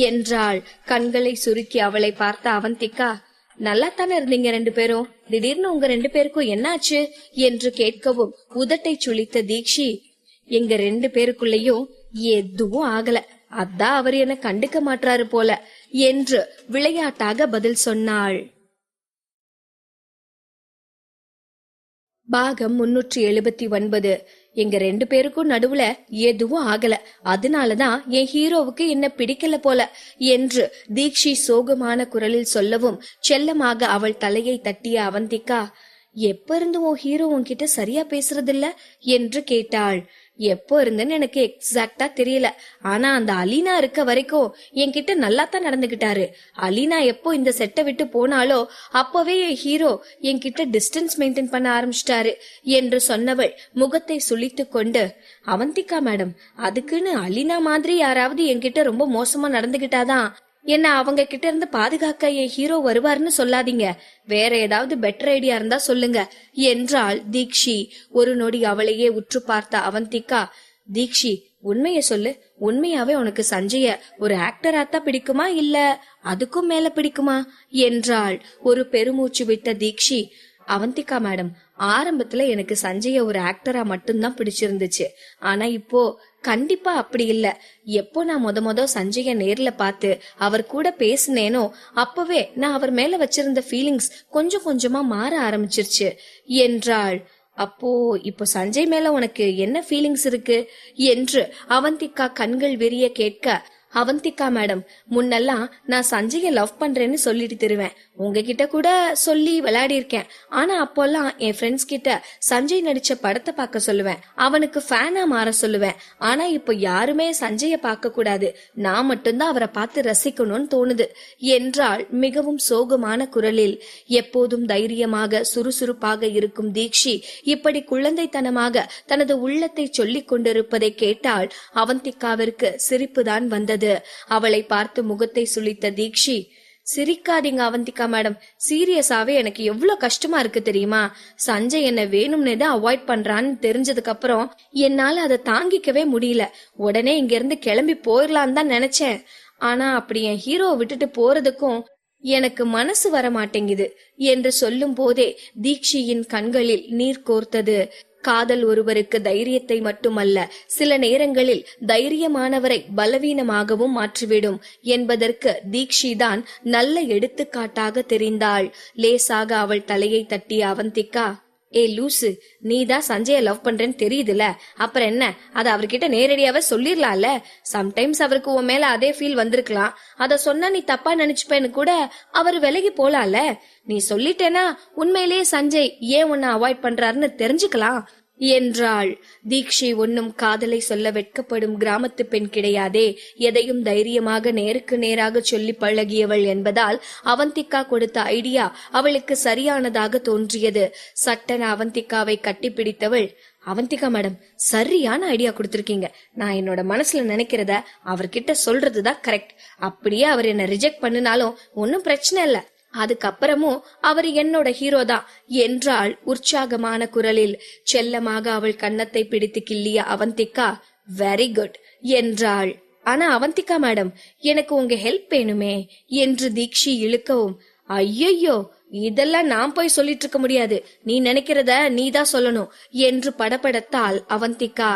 என்றாள். கண்களை சுருக்கி அவளை பார்த்த அவந்திகா, நல்லா தானே இருந்தீங்க ரெண்டு பேரும், திடீர்னு உங்க ரெண்டு பேருக்கும் என்னாச்சு என்று கேட்கவும் உதட்டை சுளித்த தீக்ஷி, எங்க ரெண்டு பேருக்குள்ளயும் எதுவும் ஆகல, அதான் அவர் என்ன கண்டுக்க மாட்டாரு போல என்று விளையாட்டாக பதில் சொன்னாள். பாகம் 379. எங்க ரெண்டு பேருக்கும் நடுவுல எதுவும் ஆகல, அதனாலதான் என் ஹீரோவுக்கு என்ன பிடிக்கல போல என்று தீக்ஷி சோகமான குரலில் சொல்லவும் செல்லமாக அவள் தலையை தட்டிய அவந்திகா, எப்ப இருந்து உன் ஹீரோ உன்கிட்ட சரியா பேசுறதில்ல என்று கேட்டாள். எப்போ இருந்துன்னு எனக்கு எக்ஸாக்டா தெரியல, ஆனா அந்த அலீனா இருக்க வரைக்கும் என்கிட்ட நல்லா தான் நடந்துகிட்டாரு. அலீனா எப்போ இந்த செட்டை விட்டு போனாலோ அப்பவே என் ஹீரோ என்கிட்ட டிஸ்டன்ஸ் மெயின்டைன் பண்ண ஆரம்பிச்சிட்டாரு என்று சொன்னவள் முகத்தை சுளித்து கொண்டு, அவந்திகா மேடம், அதுக்குன்னு அலீனா மாதிரி யாராவது என்கிட்ட ரொம்ப மோசமா நடந்துகிட்டாதான் என்ன அவங்க கிட்ட இருந்து பாதுகாக்க என் ஹீரோ வருவாருன்னு சொல்லாதீங்க. வேற ஏதாவது பெட்டர் ஐடியா இருந்தா சொல்லுங்க என்றாள் தீக்ஷி. ஒரு நொடி அவளையே உற்று பார்த்த அவந்திகா, தீக்ஷி, உண்மைய சொல்லு, உண்மையாவே உனக்கு சஞ்சய ஒரு ஆக்டராத்தான் பிடிக்குமா இல்ல அதுக்கும் மேல பிடிக்குமா என்றாள். ஒரு பெருமூச்சு விட்ட தீக்ஷி, அவந்திகா மேடம், ஆரம்பத்துல எனக்கு சஞ்சய ஒரு ஆக்டரா மட்டும்தான் பிடிச்சிருந்துச்சு. ஆனா இப்போ கண்டிப்பா அப்படி இல்ல. எப்போ நான் முத சஞ்சய நேர்ல பார்த்து அவர் கூட பேசினேனோ அப்பவே நான் அவர் மேல வச்சிருந்த ஃபீலிங்ஸ் கொஞ்சம் கொஞ்சமா மாற ஆரம்பிச்சிருச்சு என்றாள். அப்போ இப்போ சஞ்சய் மேல உனக்கு என்ன ஃபீலிங்ஸ் இருக்கு என்று அவந்திகா கண்கள் விரிய கேட்க, அவந்திகா மேடம், முன்னெல்லாம் நான் சஞ்சய லவ் பண்றேன்னு சொல்லிட்டு தருவேன், உங்ககிட்ட கூட சொல்லி விளையாடி இருக்கேன். ஆனா அப்போல்லாம் என் ஃப்ரெண்ட்ஸ் கிட்ட சஞ்சய் நடிச்ச படத்தை பார்க்க சொல்லுவேன், அவனுக்கு ஃபேனா மாற சொல்லுவேன். ஆனா இப்போ யாருமே சஞ்சய பார்க்க கூடாது, நான் மட்டும்தான் அவரை பார்த்து ரசிக்கணும்னு தோணுது என்றாள் மிகவும் சோகமான குரலில். எப்போதும் தைரியமாக சுறுசுறுப்பாக இருக்கும் தீக்ஷி இப்படி குழந்தைத்தனமாக தனது உள்ளத்தை சொல்லிக் கொண்டிருப்பதை கேட்டால் அவந்திகாவிற்கு சிரிப்புதான் வந்தது. அவளை பார்த்து முகத்தை சுளித்த தீக்ஷி, சிரிக்காதீங்க அவந்திகா மேடம், சீரியஸாவே எனக்கு எவ்வளவு கஷ்டமா இருக்கு தெரியுமா? சஞ்சய் என்ன வேணும்னே தான் அவாய்ட் பண்றான்னு தெரிஞ்சதுக்கு அப்புறம் என்னால அதை தாங்கிக்கவே முடியல. உடனே இங்க இருந்து கிளம்பி போயிடலான்னு தான் நினைச்சேன். ஆனா அப்படி என் ஹீரோவை விட்டுட்டு போறதுக்கும் எனக்கு மனசு வர மாட்டேங்குது என்று சொல்லும் போதே தீக்ஷியின் கண்களில் நீர் கோர்த்தது. காதல் ஒருவருக்கு தைரியத்தை மட்டுமல்ல, சில நேரங்களில் தைரியமானவரை பலவீனமாகவும் மாற்றிவிடும் என்பதற்கு தீக்ஷிதான் நல்ல எடுத்துக்காட்டாக தெரிந்தாள். லேசாக அவள் தலையை தட்டிய அவந்திகா, ஏ லூசு, நீதான் சஞ்சய லவ் பண்றேன்னு தெரியுதுல, அப்புறம் என்ன, அத அவர்கிட்ட நேரடியாவே சொல்லிடலாம்ல. சம்டைம்ஸ் அவருக்கு உன் மேல அதே ஃபீல் வந்திருக்கலாம், அத சொன்னா நீ தப்பா நினைச்சுப்பேன்னு கூட அவர் விலகி போலால. நீ சொல்லிட்டேனா உண்மையிலேயே சஞ்சய் ஏன் உன்னை அவாய்ட் பண்றாருன்னு தெரிஞ்சுக்கலாம் என்றாள். தீக்ஷி ஒன்னும் காதலை சொல்ல வெட்கப்படும் கிராமத்து பெண் கிடையாதே. எதையும் தைரியமாக நேருக்கு நேராக சொல்லி பழகியவள் என்பதால் அவந்திகா கொடுத்த ஐடியா அவளுக்கு சரியானதாக தோன்றியது. சட்டென அவந்திகாவை கட்டிப்பிடித்தவள், அவந்திகா மேடம், சரியான ஐடியா கொடுத்திருக்கீங்க. நான் என்னோட மனசுல நினைக்கிறத அவர்கிட்ட சொல்றதுதான் கரெக்ட். அப்படியே அவர் என்ன ரிஜெக்ட் பண்ணினாலும் ஒன்னும் பிரச்சனை இல்ல. அதுக்கப்புறமும் அவர் என்னோட ஹீரோ தான் என்றாள் உற்சாகமான குரலில். செல்லமாக அவள் கன்னத்தை பிடித்து கிள்ளிய அவந்திகா வெரி குட் என்றாள். ஆனா அவந்திகா மேடம், எனக்கு உங்க ஹெல்ப் வேணுமே என்று தீக்ஷி இழுக்கவும், ஐயோ இதெல்லாம் நான் போய் சொல்லிட்டு இருக்க முடியாது, நீ நினைக்கிறத நீதான் சொல்லணும் என்று படபடத்தாள் அவந்திகா.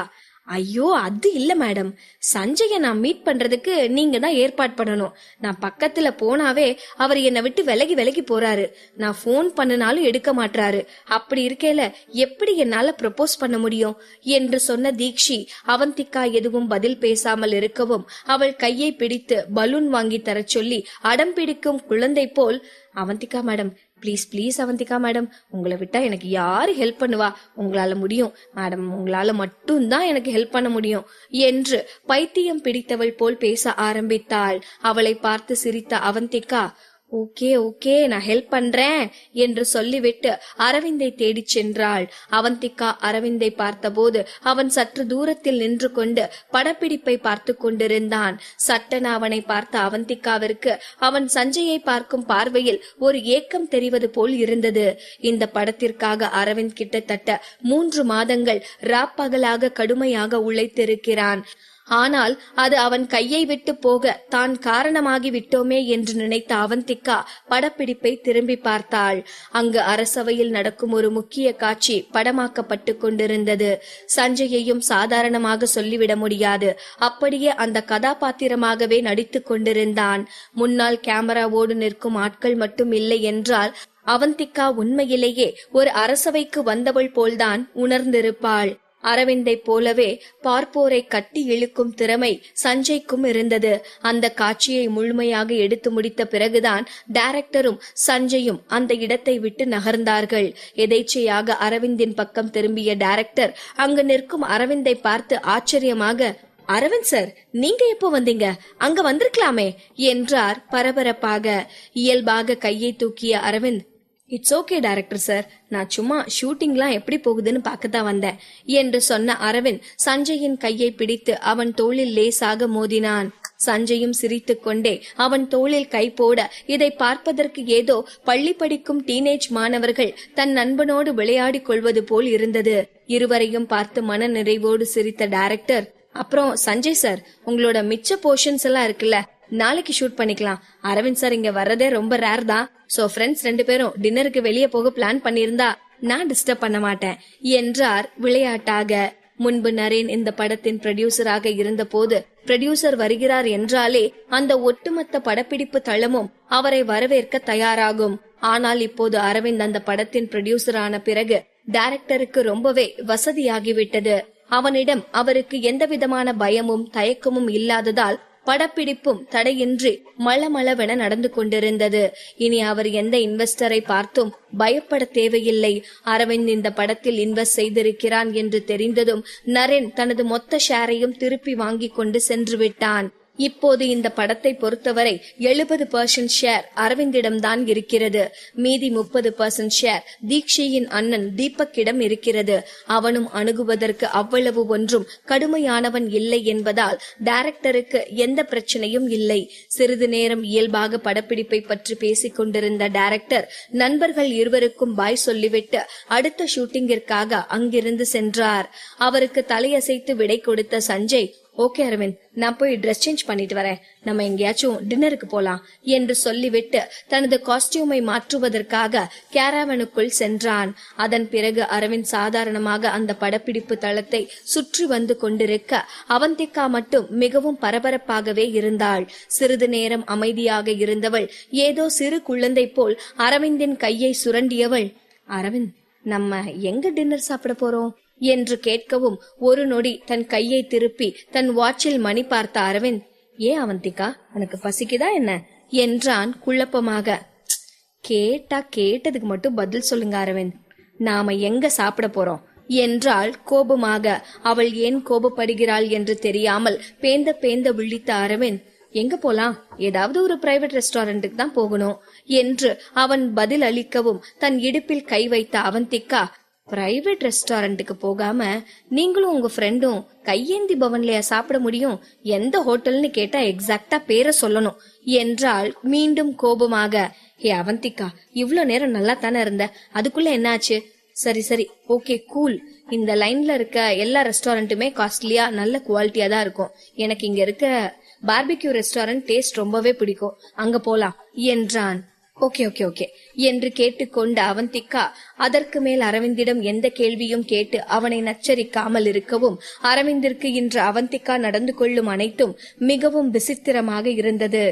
ஐயோ அது இல்ல மேடம், சஞ்சய நான் மீட் பண்றதுக்கு நீங்க தான் ஏற்பாடு பண்ணணும். நான் பக்கத்துல போனாவே அவர் என்னை விட்டு விலகி விலகி போறாரு. நான் போன் பண்ணினாலும் எடுக்க மாட்டாரு. அப்படி இருக்கையில எப்படி என்னால ப்ரப்போஸ் பண்ண முடியும் என்று சொன்ன தீக்ஷி அவந்திகா எதுவும் பதில் பேசாமல் இருக்கவும் அவள் கையை பிடித்து பலூன் வாங்கி தர சொல்லி அடம் பிடிக்கும் குழந்தை போல், Avantika madam please please Avantika madam, உங்களை விட்டா எனக்கு யாரு ஹெல்ப் பண்ணுவா, உங்களால முடியும் மேடம், உங்களால மட்டும்தான் எனக்கு ஹெல்ப் பண்ண முடியும் என்று பைத்தியம் பிடித்தவள் போல் பேச ஆரம்பித்தாள். அவளை பார்த்து சிரித்த அவந்திகா, ஓகே ஓகே நான் ஹெல்ப் பண்றேன் என்று சொல்லிவிட்டு அரவிந்தை தேடி சென்றாள். அவந்திகா அரவிந்தை பார்த்தபோது அவன் சற்று தூரத்தில் நின்று கொண்டு படப்பிடிப்பை பார்த்து கொண்டிருந்தான். சட்டென அவனை பார்த்த அவந்திகாவிற்கு அவன் சஞ்சயை பார்க்கும் பார்வையில் ஒரு ஏக்கம் தெரிவது போல் இருந்தது. இந்த படத்திற்காக அரவிந்த் கிட்டத்தட்ட 3 மாதங்கள் ராப்பகலாக கடுமையாக உழைத்திருக்கிறான். ஆனால் அது அவன் கையை விட்டு போக தான் காரணமாகி விட்டோமே என்று நினைத்த அவந்திகா படப்பிடிப்பை திரும்பி பார்த்தாள். அங்கு அரசவையில் நடக்கும் ஒரு முக்கிய காட்சி படமாக்கப்பட்டு கொண்டிருந்தது. சஞ்சயையும் சாதாரணமாக சொல்லிவிட முடியாது. அப்படியே அந்த கதாபாத்திரமாகவே நடித்து கொண்டிருந்தான். முன்னால் கேமராவோடு நிற்கும் ஆட்கள் மட்டும் இல்லை என்றால் அவந்திகா உண்மையிலேயே ஒரு அரசவைக்கு வந்தவள் போல்தான் உணர்ந்திருப்பாள். அரவிந்தை போலவே பார்ப்போரை கட்டி இழுக்கும் திறமை சஞ்சய்க்கும் இருந்தது. அந்த காட்சியை முழுமையாக எடுத்து முடித்த பிறகுதான் டைரக்டரும் சஞ்சயும் அந்த இடத்தை விட்டு நகர்ந்தார்கள். எதேச்சையாக அரவிந்தின் பக்கம் திரும்பிய டைரக்டர் அங்கு நிற்கும் அரவிந்தை பார்த்து ஆச்சரியமாக, அரவிந்த் சார், நீங்க எப்போ வந்தீங்க? அங்க வந்திருக்கலாமே என்றார் பரபரப்பாக. இயல்பாக கையை தூக்கிய Aravind, it's okay director sir, நான் சும்மா ஷூட்டிங்லாம் எப்படி போகுதுன்னு பார்க்கத்தான் வந்தேன் என்று சொன்ன அரவிந்த் சஞ்சயின் கையை பிடித்து அவன் தோளில் லேசாக மோதினான். சஞ்சயும் சிரித்துக் கொண்டே அவன் தோளில் கை போட இதை பார்ப்பதற்கு ஏதோ பள்ளி படிக்கும் டீனேஜ் மாணவர்கள் தன் நண்பனோடு விளையாடி கொள்வது போல் இருந்தது. இருவரையும் பார்த்து மன நிறைவோடு சிரித்த டைரக்டர், அப்புறம் சஞ்சய் சார், உங்களோட மிச்ச போர்ஷன்ஸ் எல்லாம் இருக்குல்ல, நாளைக்கு ஷூட் பண்ணிக்கலாம். அரவிந்த் சார் இங்க வர்றதே ரொம்ப ரேர் தான். சோ ஃப்ரெண்ட்ஸ் 2 பேரும் டின்னருக்கு வெளியே போக பிளான் பண்ணிருந்தா நான் டிஸ்டர்ப் பண்ண மாட்டேன் என்றார் விளையாட்டாக. முன்பு நரேன் இந்த படத்தின் ப்ரொடியூசராக இருந்த போது ப்ரொடியூசர் வருகிறார் என்றாலே அந்த ஒட்டுமொத்த படப்பிடிப்பு தளமும் அவரை வரவேற்க தயாராகும். ஆனால் இப்போது அரவிந்த் அந்த படத்தின் ப்ரொடியூசரான பிறகு டைரக்டருக்கு ரொம்பவே வசதியாகிவிட்டது. அவனிடம் அவருக்கு எந்த விதமான பயமும் தயக்கமும் இல்லாததால் படப்பிடிப்பும் தடையின்றி மளமளவென நடந்து கொண்டிருந்தது. இனி அவர் எந்த இன்வெஸ்டரை பார்த்தும் பயப்பட தேவையில்லை. அரவிந்த் இந்த படத்தில் இன்வெஸ்ட் செய்திருக்கிறான் என்று தெரிந்ததும் நரேன் தனது மொத்த ஷேரையும் திருப்பி வாங்கி கொண்டு சென்று விட்டான். இப்போது இந்த படத்தை பொறுத்தவரை 70% ஷேர் அரவிந்திடம்தான் இருக்கிறது. மீதி 30% ஷேர் தீக்ஷியின் அண்ணன் தீபக்கிடம் இருக்கிறது. அவனும் அணுகுவதற்கு அவ்வளவு ஒன்றும் கடுமையானவன் இல்லை என்பதால் டைரக்டருக்கு எந்த பிரச்சனையும் இல்லை. சிறிது நேரம் இயல்பாக படப்பிடிப்பை பற்றி பேசிக் கொண்டிருந்த டைரக்டர் நண்பர்கள் இருவருக்கும் பாய் சொல்லிவிட்டு அடுத்த ஷூட்டிங்கிற்காக அங்கிருந்து சென்றார். அவருக்கு தலையசைத்து விடை கொடுத்த சஞ்சய், ஓகே அரவிந்த், நான் போய் ட்ரெஸ் சேஞ்ச் பண்ணிட்டு வரேன், நம்ம எங்கேயாச்சும் டின்னருக்கு போலாம் என்று சொல்லிவிட்டு தனது காஸ்டியூமை மாற்றுவதற்காக கேரவனுக்குள் சென்றான். அதன் பிறகு அரவிந்த் சாதாரணமாக அந்த படப்பிடிப்பு தளத்தை சுற்றி வந்து கொண்டிருக்க அவந்திகா மட்டும் மிகவும் பரபரப்பாகவே இருந்தாள். சிறிது நேரம் அமைதியாக இருந்தவள் ஏதோ சிறு குழந்தை போல் அரவிந்தின் கையை சுரண்டியவள், அரவிந்த், நம்ம எங்க டின்னர் சாப்பிட போறோம் என்று கேட்கவும் ஒரு நொடி தன் கையை திருப்பி தன் வாட்சில் மணி பார்த்த அரவிந்த், ஏன் அவந்திகா, உனக்கு பசிக்குதா என்ன என்றான் குழப்பமாக. கேட்டதுக்கு மட்டும் பதில் சொல்லுங்க அரவிந்த், நாம எங்க சாப்பிட போறோம் என்றாள் கோபமாக. அவள் ஏன் கோபப்படுகிறாள் என்று தெரியாமல் பேந்த விழித்த அரவிந்த், எங்க போலாம், ஏதாவது ஒரு பிரைவேட் ரெஸ்டாரண்ட்டுக்கு தான் போகணும் என்று அவன் பதில் அளிக்கவும் தன் இடுப்பில் கை வைத்த அவந்திகா, பிரைவேட் ரெஸ்டாரண்ட்டுக்கு போகாம நீங்களும் உங்க ஃப்ரெண்டும் கையேந்தி பவன்லயா சாப்பிட முடியும்? எந்த ஹோட்டல்னு கேட்டா எக்ஸாக்டா பேரை சொல்லணும் என்றாள் மீண்டும் கோபமாக. ஹே அவந்திகா, இவ்ளோ நேரம் நல்லா தானே இருந்த, அதுக்குள்ள என்னாச்சு? சரி சரி, ஓகே கூல். இந்த லைன்ல இருக்க எல்லா ரெஸ்டாரண்ட்டுமே காஸ்ட்லியா நல்ல குவாலிட்டியா தான் இருக்கும். எனக்கு இங்க இருக்க பார்பிக்யூ ரெஸ்டாரண்ட் டேஸ்ட் ரொம்பவே பிடிக்கும், அங்க போலாம் என்றான். ஓகே ஓகே ஓகே என்று கேட்டுக்கொண்ட அவந்திகா அதற்கு மேல் அரவிந்திடம் எந்த கேள்வியும் கேட்டு அவனை நச்சரிக்காமல் இருக்கவும், அரவிந்திற்கு இன்று அவந்திகா நடந்து கொள்ளும் அனைத்தும் மிகவும் விசித்திரமாக இருந்தது.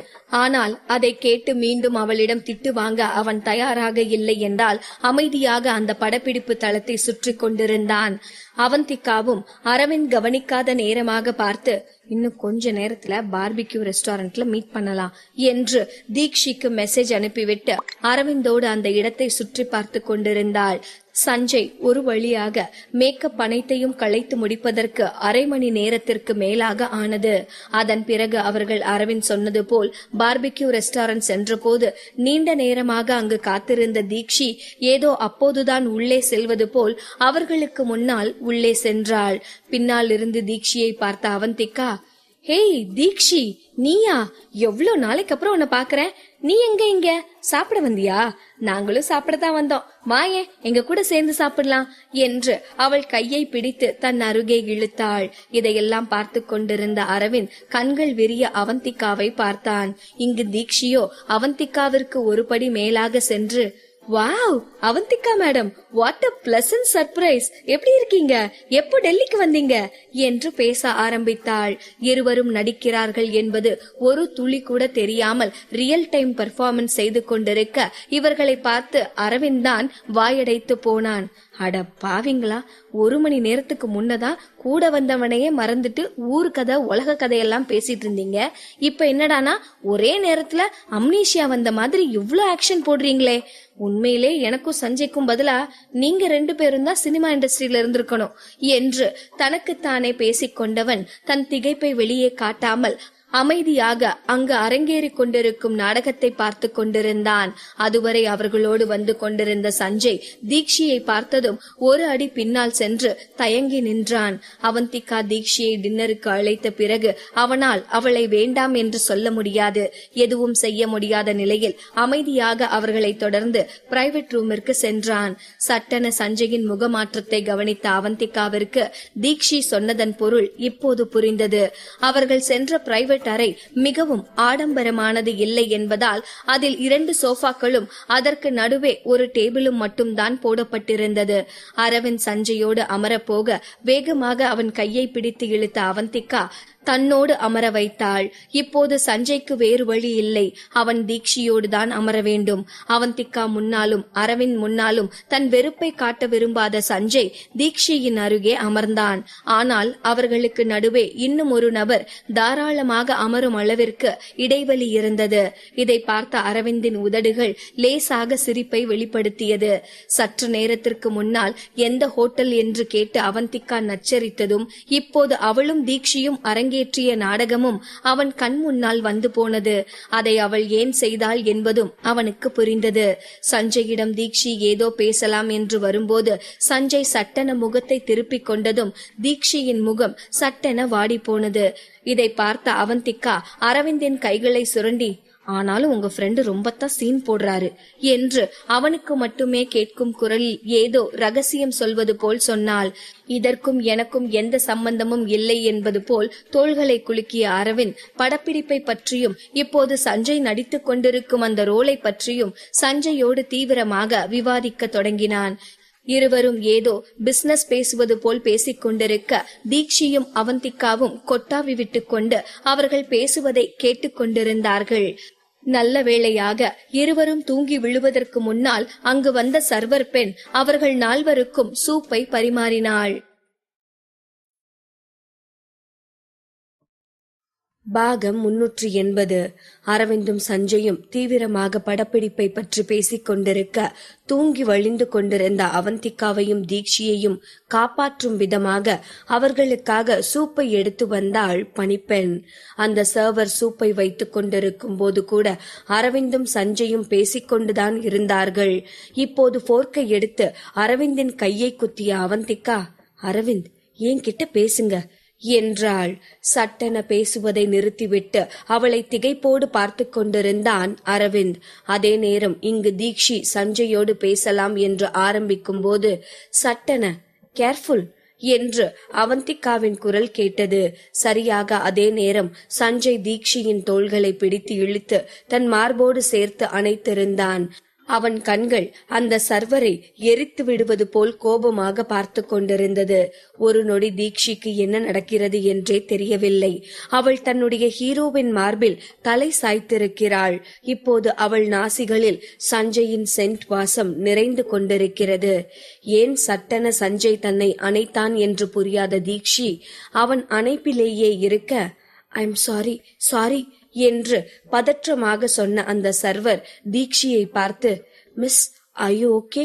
ஆனால் அதை கேட்டு மீண்டும் அவளிடம் திட்டு வாங்க அவன் தயாராக இல்லை என்றால் அமைதியாக அந்த படப்பிடிப்பு தளத்தை சுற்றி கொண்டிருந்தான். அவந்திகாவும் அரவிந்த் கவனிக்காத நேரமாக பார்த்து, இன்னும் கொஞ்ச நேரத்துல பார்பிக்யூ ரெஸ்டாரண்ட்ல மீட் பண்ணலாம் என்று தீக்ஷிக்கு மெசேஜ் அனுப்பிவிட்டு அரவிந்தோடு அந்த இடத்தை சுற்றி பார்த்து கொண்டிருந்தாள். சஞ்சய் ஒரு வழியாக மேக்கப் அனைத்தையும் களைத்து முடிப்பதற்கு அரை மணி நேரத்திற்கு மேலாக ஆனது. அதன் பிறகு அவர்கள் அரவிந்த் சொன்னது போல் பார்பிக்யூ ரெஸ்டாரண்ட் சென்ற போது நீண்ட நேரமாக அங்கு காத்திருந்த தீக்ஷி ஏதோ அப்போதுதான் உள்ளே செல்வது போல் அவர்களுக்கு முன்னால் உள்ளே சென்றாள். பின்னால் இருந்து தீக்ஷியை பார்த்த அவந்திகா, ஹேய் தீக்ஷி, நீயா? எவ்வளவு நாளைக்கு அப்புறம் உன்னை பாக்குறேன். நீ எங்க இங்க சாப்பிட வந்தியா? நாங்களும் சாப்பிடத்தான் வந்தோம், வாயே எங்க கூட சேர்ந்து சாப்பிடலாம் என்று அவள் கையை பிடித்து தன் அருகே இழுத்தாள். இதையெல்லாம் பார்த்து கொண்டிருந்த அரவிந்த் கண்கள் விரிய அவந்திகாவை பார்த்தான். இங்கு தீக்ஷியோ அவந்திகாவிற்கு ஒரு படி மேலாக சென்று, wow Avantika madam, what a pleasant surprise, எப்படி இருக்கீங்க, எப்போ டெல்லிக்கு வந்தீங்க என்று பேச ஆரம்பித்தாள். இருவரும் நடிக்கிறார்கள் என்பது ஒரு துளி கூட தெரியாமல் ரியல் டைம் பெர்ஃபார்மன்ஸ் செய்து கொண்டிருக்க இவர்களை பார்த்து அரவிந்த் தான் வாயடைத்து போனான். அட பாவிங்களா, ஒரு மணி நேரத்துக்கு முன்னதான் கூட வந்தவனையே மறந்துட்டு ஊரு கதை உலக கதையெல்லாம் பேசிட்டு இருந்தீங்க. இப்ப என்னடானா ஒரே நேரத்துல அம்னீஷியா வந்த மாதிரி இவ்ளோ ஆக்ஷன் போடுறீங்களே. உண்மையிலே எனக்கும் சஞ்சய்க்கும் பதிலா நீங்க 2 பேரும் தான் சினிமா இண்டஸ்ட்ரியில இருந்திருக்கணும் என்று தனக்குத்தானே பேசிக்கொண்டவன் தன் திகைப்பை வெளியே காட்டாமல் அமைதியாக அங்கு அரங்கேறி கொண்டிருக்கும் நாடகத்தை பார்த்து கொண்டிருந்தான். அதுவரை அவர்களோடு வந்து கொண்டிருந்த சஞ்சய் தீக்ஷியை பார்த்ததும் ஒரு அடி பின்னால் சென்று தயங்கி நின்றான். அவந்திகா தீக்ஷியை டின்னருக்கு அழைத்த பிறகு அவனால் அவளை வேண்டாம் என்று சொல்ல முடியாது. எதுவும் செய்ய முடியாத நிலையில் அமைதியாக அவர்களை தொடர்ந்து பிரைவேட் ரூமிற்கு சென்றான். சட்டென சஞ்சயின் முகமாற்றத்தை கவனித்த அவந்திகாவிற்கு தீக்ஷி சொன்னதன் பொருள் இப்போது புரிந்தது. அவர்கள் சென்ற பிரைவேட் அறை மிகவும் ஆடம்பரமானது இல்லை என்பதால் அதில் 2 சோஃபாக்களும் அதற்கு நடுவே ஒரு டேபிளும் மட்டும்தான் போடப்பட்டிருந்தது. அரவிந்த் சஞ்சயோடு அமரப்போக வேகமாக அவன் கையை பிடித்து இழுத்த அவந்திகா தன்னோடு அமர வைத்தாள். இப்போது சஞ்சய்க்கு வேறு வழி இல்லை, அவன் தீக்ஷியோடு தான் அமர வேண்டும். அவந்திகா முன்னாலும் அரவிந்த் முன்னாலும் தன் வெறுப்பை காட்ட விரும்பாத சஞ்சய் தீக்ஷியின் அருகே அமர்ந்தான். ஆனால் அவர்களுக்கு நடுவே இன்னும் ஒரு நபர் தாராளமாக அமரும் அளவிற்கு இடைவெளி இருந்தது. இதை பார்த்த அரவிந்தின் உதடுகள் லேசாக சிரிப்பை வெளிப்படுத்தியது. சற்று நேரத்திற்கு முன்னால் எந்த ஹோட்டல் என்று கேட்டு அவந்திகா நச்சரித்ததும் இப்போது அவளும் தீக்ஷியும் அரங்கேற்றிய நாடகமும் அவன் கண் முன்னால் வந்து போனது. அதை அவள் ஏன் செய்தாள் என்பதும் அவனுக்கு புரிந்தது. சஞ்சயிடம் தீக்ஷி ஏதோ பேசலாம் என்று வரும்போது சஞ்சய் சட்டென முகத்தை திருப்பிக் கொண்டதும் தீக்ஷியின் முகம் சட்டென வாடி போனது. இதை பார்த்த அவந்திகா அரவிந்தின் கைகளை சுரண்டி, ஆனாலும் உங்க ஃப்ரெண்டு ரொம்பத்தான் சீன் போடுறாரு என்று அவனுக்கு மட்டுமே கேட்கும் குரலில் ஏதோ ரகசியம் சொல்வது போல் சொன்னாள். இதற்கும் எனக்கும் எந்த சம்பந்தமும் இல்லை என்பது போல் தோள்களை குலுக்கிய அரவிந்த் படப்பிடிப்பை பற்றியும் இப்போது சஞ்சய் நடித்துக் கொண்டிருக்கும் அந்த ரோலை பற்றியும் சஞ்சயோடு தீவிரமாக விவாதிக்க தொடங்கினான். இருவரும் ஏதோ பிசினஸ் பேசுவது போல் பேசிக் கொண்டிருக்க தீக்ஷியும் அவந்திகாவும் கொட்டாவி விட்டுக் கொண்டு அவர்கள் பேசுவதை கேட்டுக்கொண்டிருந்தார்கள். நல்ல வேளையாக இருவரும் தூங்கி விழுவதற்கு முன்னால் அங்கு வந்த சர்வர் பெண் அவர்கள் நால்வருக்கும் சூப்பை பரிமாறினாள். பாகம் 380. அரவிந்தும் சஞ்சயும் தீவிரமாக படப்பிடிப்பை பற்றி பேசிக் கொண்டிருக்க தூங்கி வழிந்து கொண்டிருந்த அவந்திகாவையும் தீக்ஷியையும் காப்பாற்றும் விதமாக அவர்களுக்காக சூப்பை எடுத்து வந்தாள் பணிப்பெண். அந்த சர்வர் சூப்பை வைத்துக் கொண்டிருக்கும் போது கூட அரவிந்தும் சஞ்சயும் பேசிக்கொண்டுதான் இருந்தார்கள். இப்போது போர்க்கை எடுத்து அரவிந்தின் கையை குத்திய அவந்திகா, அரவிந்த் என்கிட்ட பேசுங்க என்றாள். சட்டென பேசுவதை நிறுத்திவிட்டு அவளை திகைப்போடு பார்த்து கொண்டிருந்தான் அரவிந்த். அதே நேரம் இங்கு தீக்ஷி சஞ்சயோடு பேசலாம் என்று ஆரம்பிக்கும் போது சட்டென கேர்ஃபுல் என்று அவந்திகாவின் குரல் கேட்டது. சரியாக அதே நேரம் சஞ்சய் தீக்ஷியின் தோள்களை பிடித்து இழுத்து தன் மார்போடு சேர்த்து அணைத்திருந்தான். அவன் கண்கள் அந்த சர்வரை எரித்து விடுவது போல் கோபமாக பார்த்து கொண்டிருந்தது. ஒரு நொடி தீக்ஷிக்கு என்ன நடக்கிறது என்றே தெரியவில்லை. அவள் தன்னுடைய ஹீரோவின் மார்பில் தலை சாய்த்திருக்கிறாள். இப்போது அவள் நாசிகளில் சஞ்சயின் சென்ட் வாசம் நிறைந்து கொண்டிருக்கிறது. ஏன் சட்டென சஞ்சய் தன்னை அணைத்தான் என்று புரியாத தீக்ஷி அவன் அணைப்பிலேயே இருக்க, ஐம் சாரி சாரி என்று பதற்றமாக சொன்ன அந்த சர்வர் தீக்ஷியை பார்த்து, மிஸ் ஐ யூ ஓகே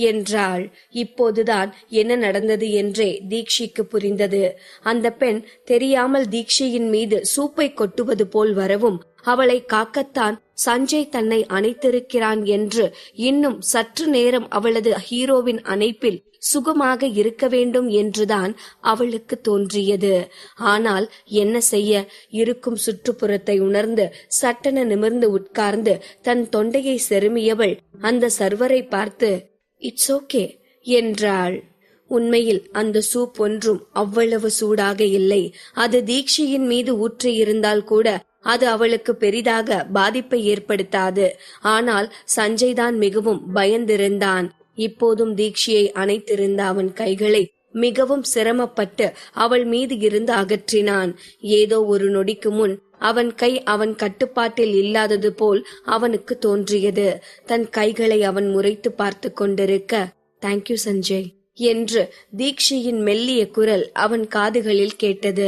என்றாள். இப்போதுதான் என்ன நடந்தது என்றே தீக்ஷிக்கு புரிந்தது. அந்த பெண் தெரியாமல் தீக்ஷியின் மீது சூப்பை கொட்டுவது போல் வரவும் அவளை காக்கத்தான் சஞ்சய் தன்னை அணைத்திருக்கிறான் என்று இன்னும் சற்று நேரம் அவளது ஹீரோவின் அணைப்பில் சுகமாக இருக்க வேண்டும் என்றுதான் அவளுக்கு தோன்றியது. ஆனால் என்ன செய்ய, இருக்கும் சுற்றுப்புறத்தை உணர்ந்து சட்டென நிமிர்ந்து உட்கார்ந்து தன் தொண்டையை செருமியவள் அந்த சர்வரை பார்த்து இட்ஸ் ஓகே என்றாள். உண்மையில் அந்த சூப் ஒன்றும் அவ்வளவு சூடாக இல்லை. அது தீக்ஷியின் மீது ஊற்றி இருந்தால் கூட அது அவளுக்கு பெரிதாக பாதிப்பை ஏற்படுத்தாது. ஆனால் சஞ்சய் தான் மிகவும் பயந்திருந்தான். இப்போதும் தீக்ஷியை அணைத்திருந்த அவன் கைகளை மிகவும் சிரமப்பட்டு அவள் மீது இருந்து அகற்றினான். ஏதோ ஒரு நொடிக்கு முன் அவன் கை அவன் கட்டுப்பாட்டில் இல்லாதது போல் அவனுக்கு தோன்றியது. தன் கைகளை அவன் முறைத்து பார்த்து கொண்டிருக்க, தேங்க்யூ சஞ்சய் என்று தீக்ஷியின் மெல்லிய குரல் அவன் காதுகளில் கேட்டது.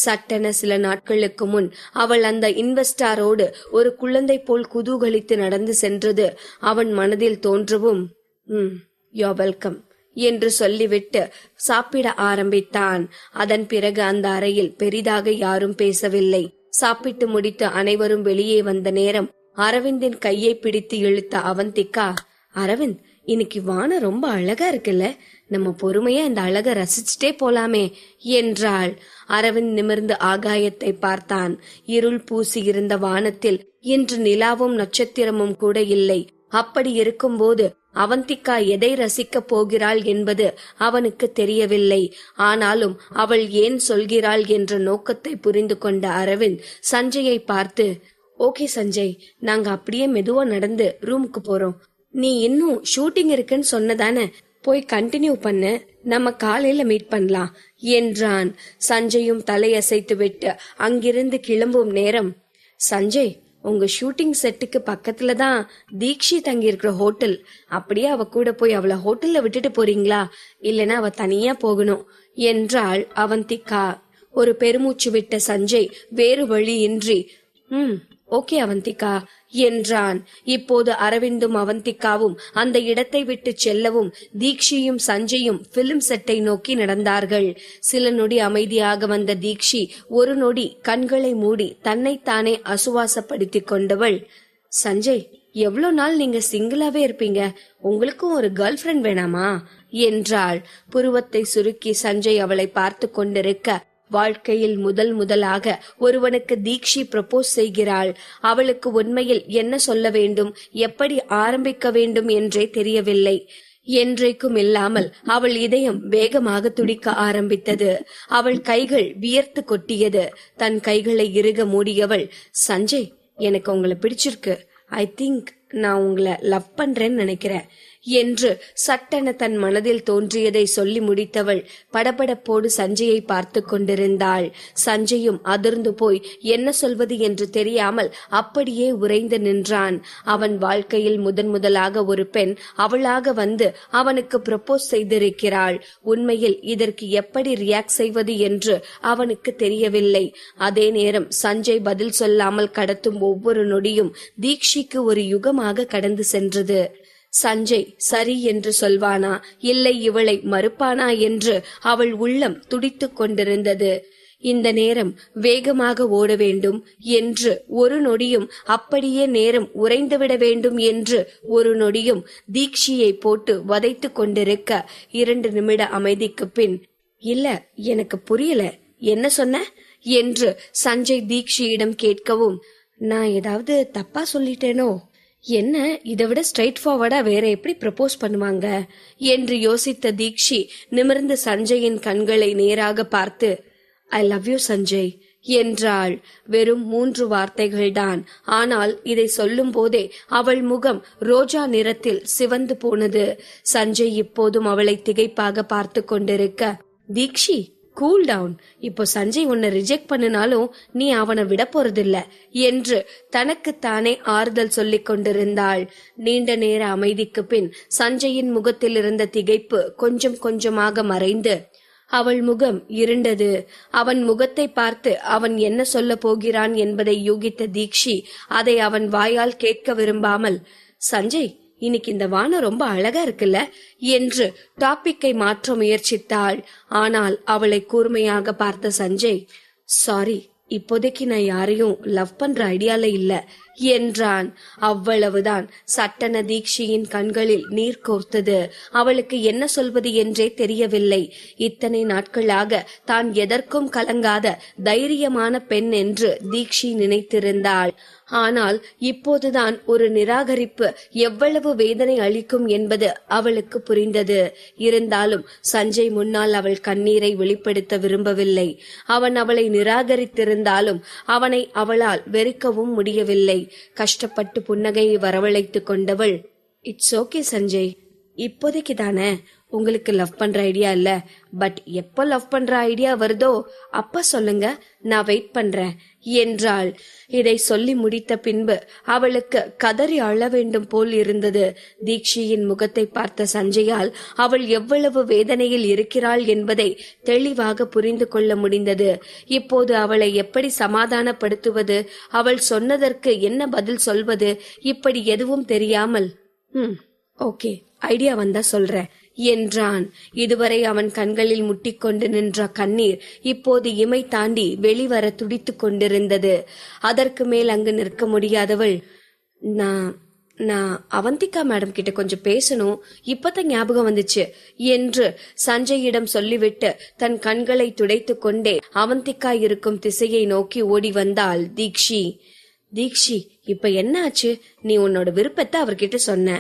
சட்டென சில நாட்களுக்கு முன் அவள் அந்த இன்வெஸ்டாரோடு ஒரு குழந்தை போல் குதூகலித்து நடந்து சென்றது அவன் மனதில் தோன்றவும், யூ வெல்கம் என்று சொல்லிவிட்டு சாப்பிட ஆரம்பித்தான். அதன் பிறகு அந்த அறையில் பெரிதாக யாரும் பேசவில்லை. சாப்பிட்டு முடித்து அனைவரும் வெளியே வந்த நேரம் அரவிந்தின் கையை பிடித்து இழுத்த அவந்திகா, அரவிந்த் இன்னைக்கு வானம் ரொம்ப அழகா இருக்குல்ல, நம்ம பொறுமையா இந்த அழகை ரசிச்சுட்டே போலாமே என்றாள். அரவிந்த் நிமிர்ந்து ஆகாயத்தை பார்த்தான். இருள் பூசி இருந்த வானத்தில் இன்று நிலாவும் நட்சத்திரமும் கூட இல்லை. அப்படி இருக்கும்போது அவந்திகா எதை ரசிக்கப் போகிறாள் என்பது அவனுக்கு தெரியவில்லை. ஆனாலும் அவள் ஏன் சொல்கிறாள் என்ற நோக்கத்தை புரிந்து கொண்ட அரவிந்த் சஞ்சயை பார்த்து, ஓகே சஞ்சய், நாங்க அப்படியே மெதுவா நடந்து ரூமுக்கு போறோம். நீ இன்னும் ஷூட்டிங் இருக்குன்னு சொன்னதானே, போய் கண்டினியூ பண்ணு, நம்ம காலையில மீட் பண்ணலாம் என்றான். சஞ்சயும் தலையசைத்து விட்டு அங்கிருந்து கிளம்பும் நேரம், சஞ்சய் உங்க ஷூட்டிங் செட்டுக்கு பக்கத்துல தான் தீக்ஷி தங்கி இருக்கிற ஹோட்டல். அப்படியே அவ கூட போய் அவளை ஹோட்டல்ல விட்டுட்டு போறீங்களா, இல்லனா அவ தனியா போகணும் என்றாள் அவந்திகா. ஒரு பெருமூச்சு விட்ட சஞ்சய் வேறு வழியின்றி ஓகே அவந்திகா என்றான். இப்போது அரவிந்தும் அவந்திகாவும் அந்த இடத்தை விட்டு செல்லவும் தீக்ஷியும் சஞ்சயும் பிலிம் செட்டை நோக்கி நடந்தார்கள். சில நொடி அமைதியாக வந்த தீக்ஷி ஒரு நொடி கண்களை மூடி தன்னைத்தானே அசுவாசப்படுத்தி கொண்டவள், சஞ்சய் எவ்வளவு நாள் நீங்க சிங்கிளாவே இருப்பீங்க, உங்களுக்கும் ஒரு கேர்ள் ஃப்ரெண்ட் வேணாமா என்றாள். புருவத்தை சுருக்கி சஞ்சய் அவளை பார்த்து கொண்டிருக்க, வாழ்க்கையில் முதலாக ஒருவனுக்கு தீக்ஷி ப்ரப்போஸ் செய்கிறாள். அவளுக்கு உண்மையில் என்ன சொல்ல வேண்டும், எப்படி ஆரம்பிக்க வேண்டும் என்றே தெரியவில்லை. என்றைக்கும் இல்லாமல் அவள் இதயம் வேகமாக துடிக்க ஆரம்பித்தது. அவள் கைகள் வியர்த்து கொட்டியது. தன் கைகளை இறுக மூடியவள், சஞ்சய் எனக்கு உங்களை பிடிச்சிருக்கு, ஐ திங்க் நான் உங்களை லவ் பண்றேன்னு நினைக்கிறேன் என்று சட்டென தன் மனதில் தோன்றியதை சொல்லி முடித்தவள் படபடப்போடு சஞ்சயை பார்த்து கொண்டிருந்தாள். சஞ்சயும் அதிர்ந்து போய் என்ன சொல்வது என்று தெரியாமல் அப்படியே உறைந்து நின்றான். அவன் வாழ்க்கையில் முதலாக ஒரு பெண் அவளாக வந்து அவனுக்கு ப்ரப்போஸ் செய்திருக்கிறாள். உண்மையில் இதற்கு எப்படி ரியாக்ட் செய்வது என்று அவனுக்கு தெரியவில்லை. அதே நேரம் சஞ்சய் பதில் சொல்லாமல் கடத்தும் ஒவ்வொரு நொடியும் தீக்ஷிக்கு ஒரு யுகமாக கடந்து சென்றது. சஞ்சய் சரி என்று சொல்வானா இல்லை இவளை மறுப்பானா என்று அவள் உள்ளம் துடித்துக் கொண்டிருந்தது. இந்த நேரம் வேகமாக ஓட வேண்டும் என்று ஒரு நொடியும், அப்படியே நேரம் உறைந்துவிட வேண்டும் என்று ஒரு நொடியும் தீக்ஷியை போட்டு வதைத்து கொண்டிருக்க 2 நிமிட அமைதிக்கு பின், இல்ல எனக்கு புரியல, என்ன சொன்ன என்று சஞ்சய் தீக்ஷியிடம் கேட்கவும், நான் ஏதாவது தப்பா சொல்லிட்டேனோ, என்ன இதை விட ஸ்ட்ரைட் ஃபார்வர்டா வேற எப்படி ப்ரப்போஸ் பண்ணுவாங்க என்று யோசித்த தீக்ஷி நிமிர்ந்து சஞ்சயின் கண்களை நேராக பார்த்து, ஐ லவ் யூ சஞ்சய் என்றாள். வெறும் 3 வார்த்தைகள்தான். ஆனால் இதை சொல்லும் போதே அவள் முகம் ரோஜா நிறத்தில் சிவந்து போனது. சஞ்சய் இப்போதும் அவளை திகைப்பாக பார்த்து கொண்டிருக்க, தீக்ஷி கூல் டவுன், இப்போ சஞ்சய் உன்னை ரிஜெக்ட் பண்ணினாலும் நீ அவனை விட போறதில்ல என்று தனக்குத்தானே ஆறுதல் சொல்லிக் கொண்டிருந்தாள். நீண்ட நேர அமைதிக்கு பின் சஞ்சயின் முகத்தில் இருந்த திகைப்பு கொஞ்சம் கொஞ்சமாக மறைந்து அவள் முகம் இருண்டது. அவன் முகத்தை பார்த்து அவன் என்ன சொல்ல போகிறான் என்பதை யூகித்த தீக்ஷி அதை அவன் வாயால் கேட்க விரும்பாமல், சஞ்சய் இன்னைக்கு இந்த வானம் ரொம்ப அழகா இருக்குல்ல என்று டாபிக்கை மாற்ற முயற்சித்தாள். ஆனால் அவளை கூர்மையாக பார்த்த சஞ்சய், சாரி, இப்போதைக்கு நான் யாரையும் லவ் பண்ற ஐடியால இல்ல என்றான். அவ்வளவுதான். சட்டன தீக்ஷியின் கண்களில் நீர் கோர்த்தது. அவளுக்கு என்ன சொல்வது என்றே தெரியவில்லை. இத்தனை நாட்களாக தான் எதற்கும் கலங்காத தைரியமான பெண் என்று தீக்ஷி நினைத்திருந்தாள். ஆனால் இப்போதுதான் ஒரு நிராகரிப்பு எவ்வளவு வேதனை அளிக்கும் என்பது அவளுக்கு புரிந்தது. இருந்தாலும் சஞ்சய் முன்னால் அவள் கண்ணீரை வெளிப்படுத்த விரும்பவில்லை. அவன் அவளை நிராகரித்திருந்தாலும் அவனை அவளால் வெறுக்கவும் முடியவில்லை. கஷ்டப்பட்டு புன்னகையை வரவழைத்துக் கொண்டவள், இட்ஸ் ஓகே சஞ்சய், இப்போதைக்கு தானே உங்களுக்கு லவ் பண்ற ஐடியா இல்ல, பட் எப்ப லவ் பண்ற ஐடியா வருதோ அப்ப சொல்லுங்க, நான் வெயிட் பண்றேன் என்றாள். இதை சொல்லி முடித்த பின்பு அவளுக்கு கதறி அழ வேண்டும் போல் இருந்தது. தீக்ஷியின் முகத்தை பார்த்த சஞ்சயால் அவள் எவ்வளவு வேதனையில் இருக்கிறாள் என்பதை தெளிவாக புரிந்து கொள்ள முடிந்தது. இப்போது அவளை எப்படி சமாதானப்படுத்துவது, அவள் சொன்னதற்கு என்ன பதில் சொல்வது, இப்படி எதுவும் தெரியாமல், ஓகே ஐடியா வந்தா சொல்றேன் என்றான். இதுவரை அவன் கண்களில் முட்டிக்கொண்டு நின்ற கண்ணீர் இப்போது இமை தாண்டி வெளிவர துடித்துக் கொண்டிருந்தது. அதற்கு மேல் அங்கு நிற்க முடியாதவள், நான் அவந்திகா மேடம் கிட்ட கொஞ்சம் பேசணும், இப்பதான் ஞாபகம் வந்துச்சு என்று சஞ்சயிடம் சொல்லிவிட்டு தன் கண்களை துடைத்து கொண்டே அவந்திகா இருக்கும் திசையை நோக்கி ஓடி வந்தாள் தீக்ஷி. தீக்ஷி, இப்ப என்ன ஆச்சு? நீ உன்னோட விருப்பத்தை அவர்கிட்ட சொன்ன,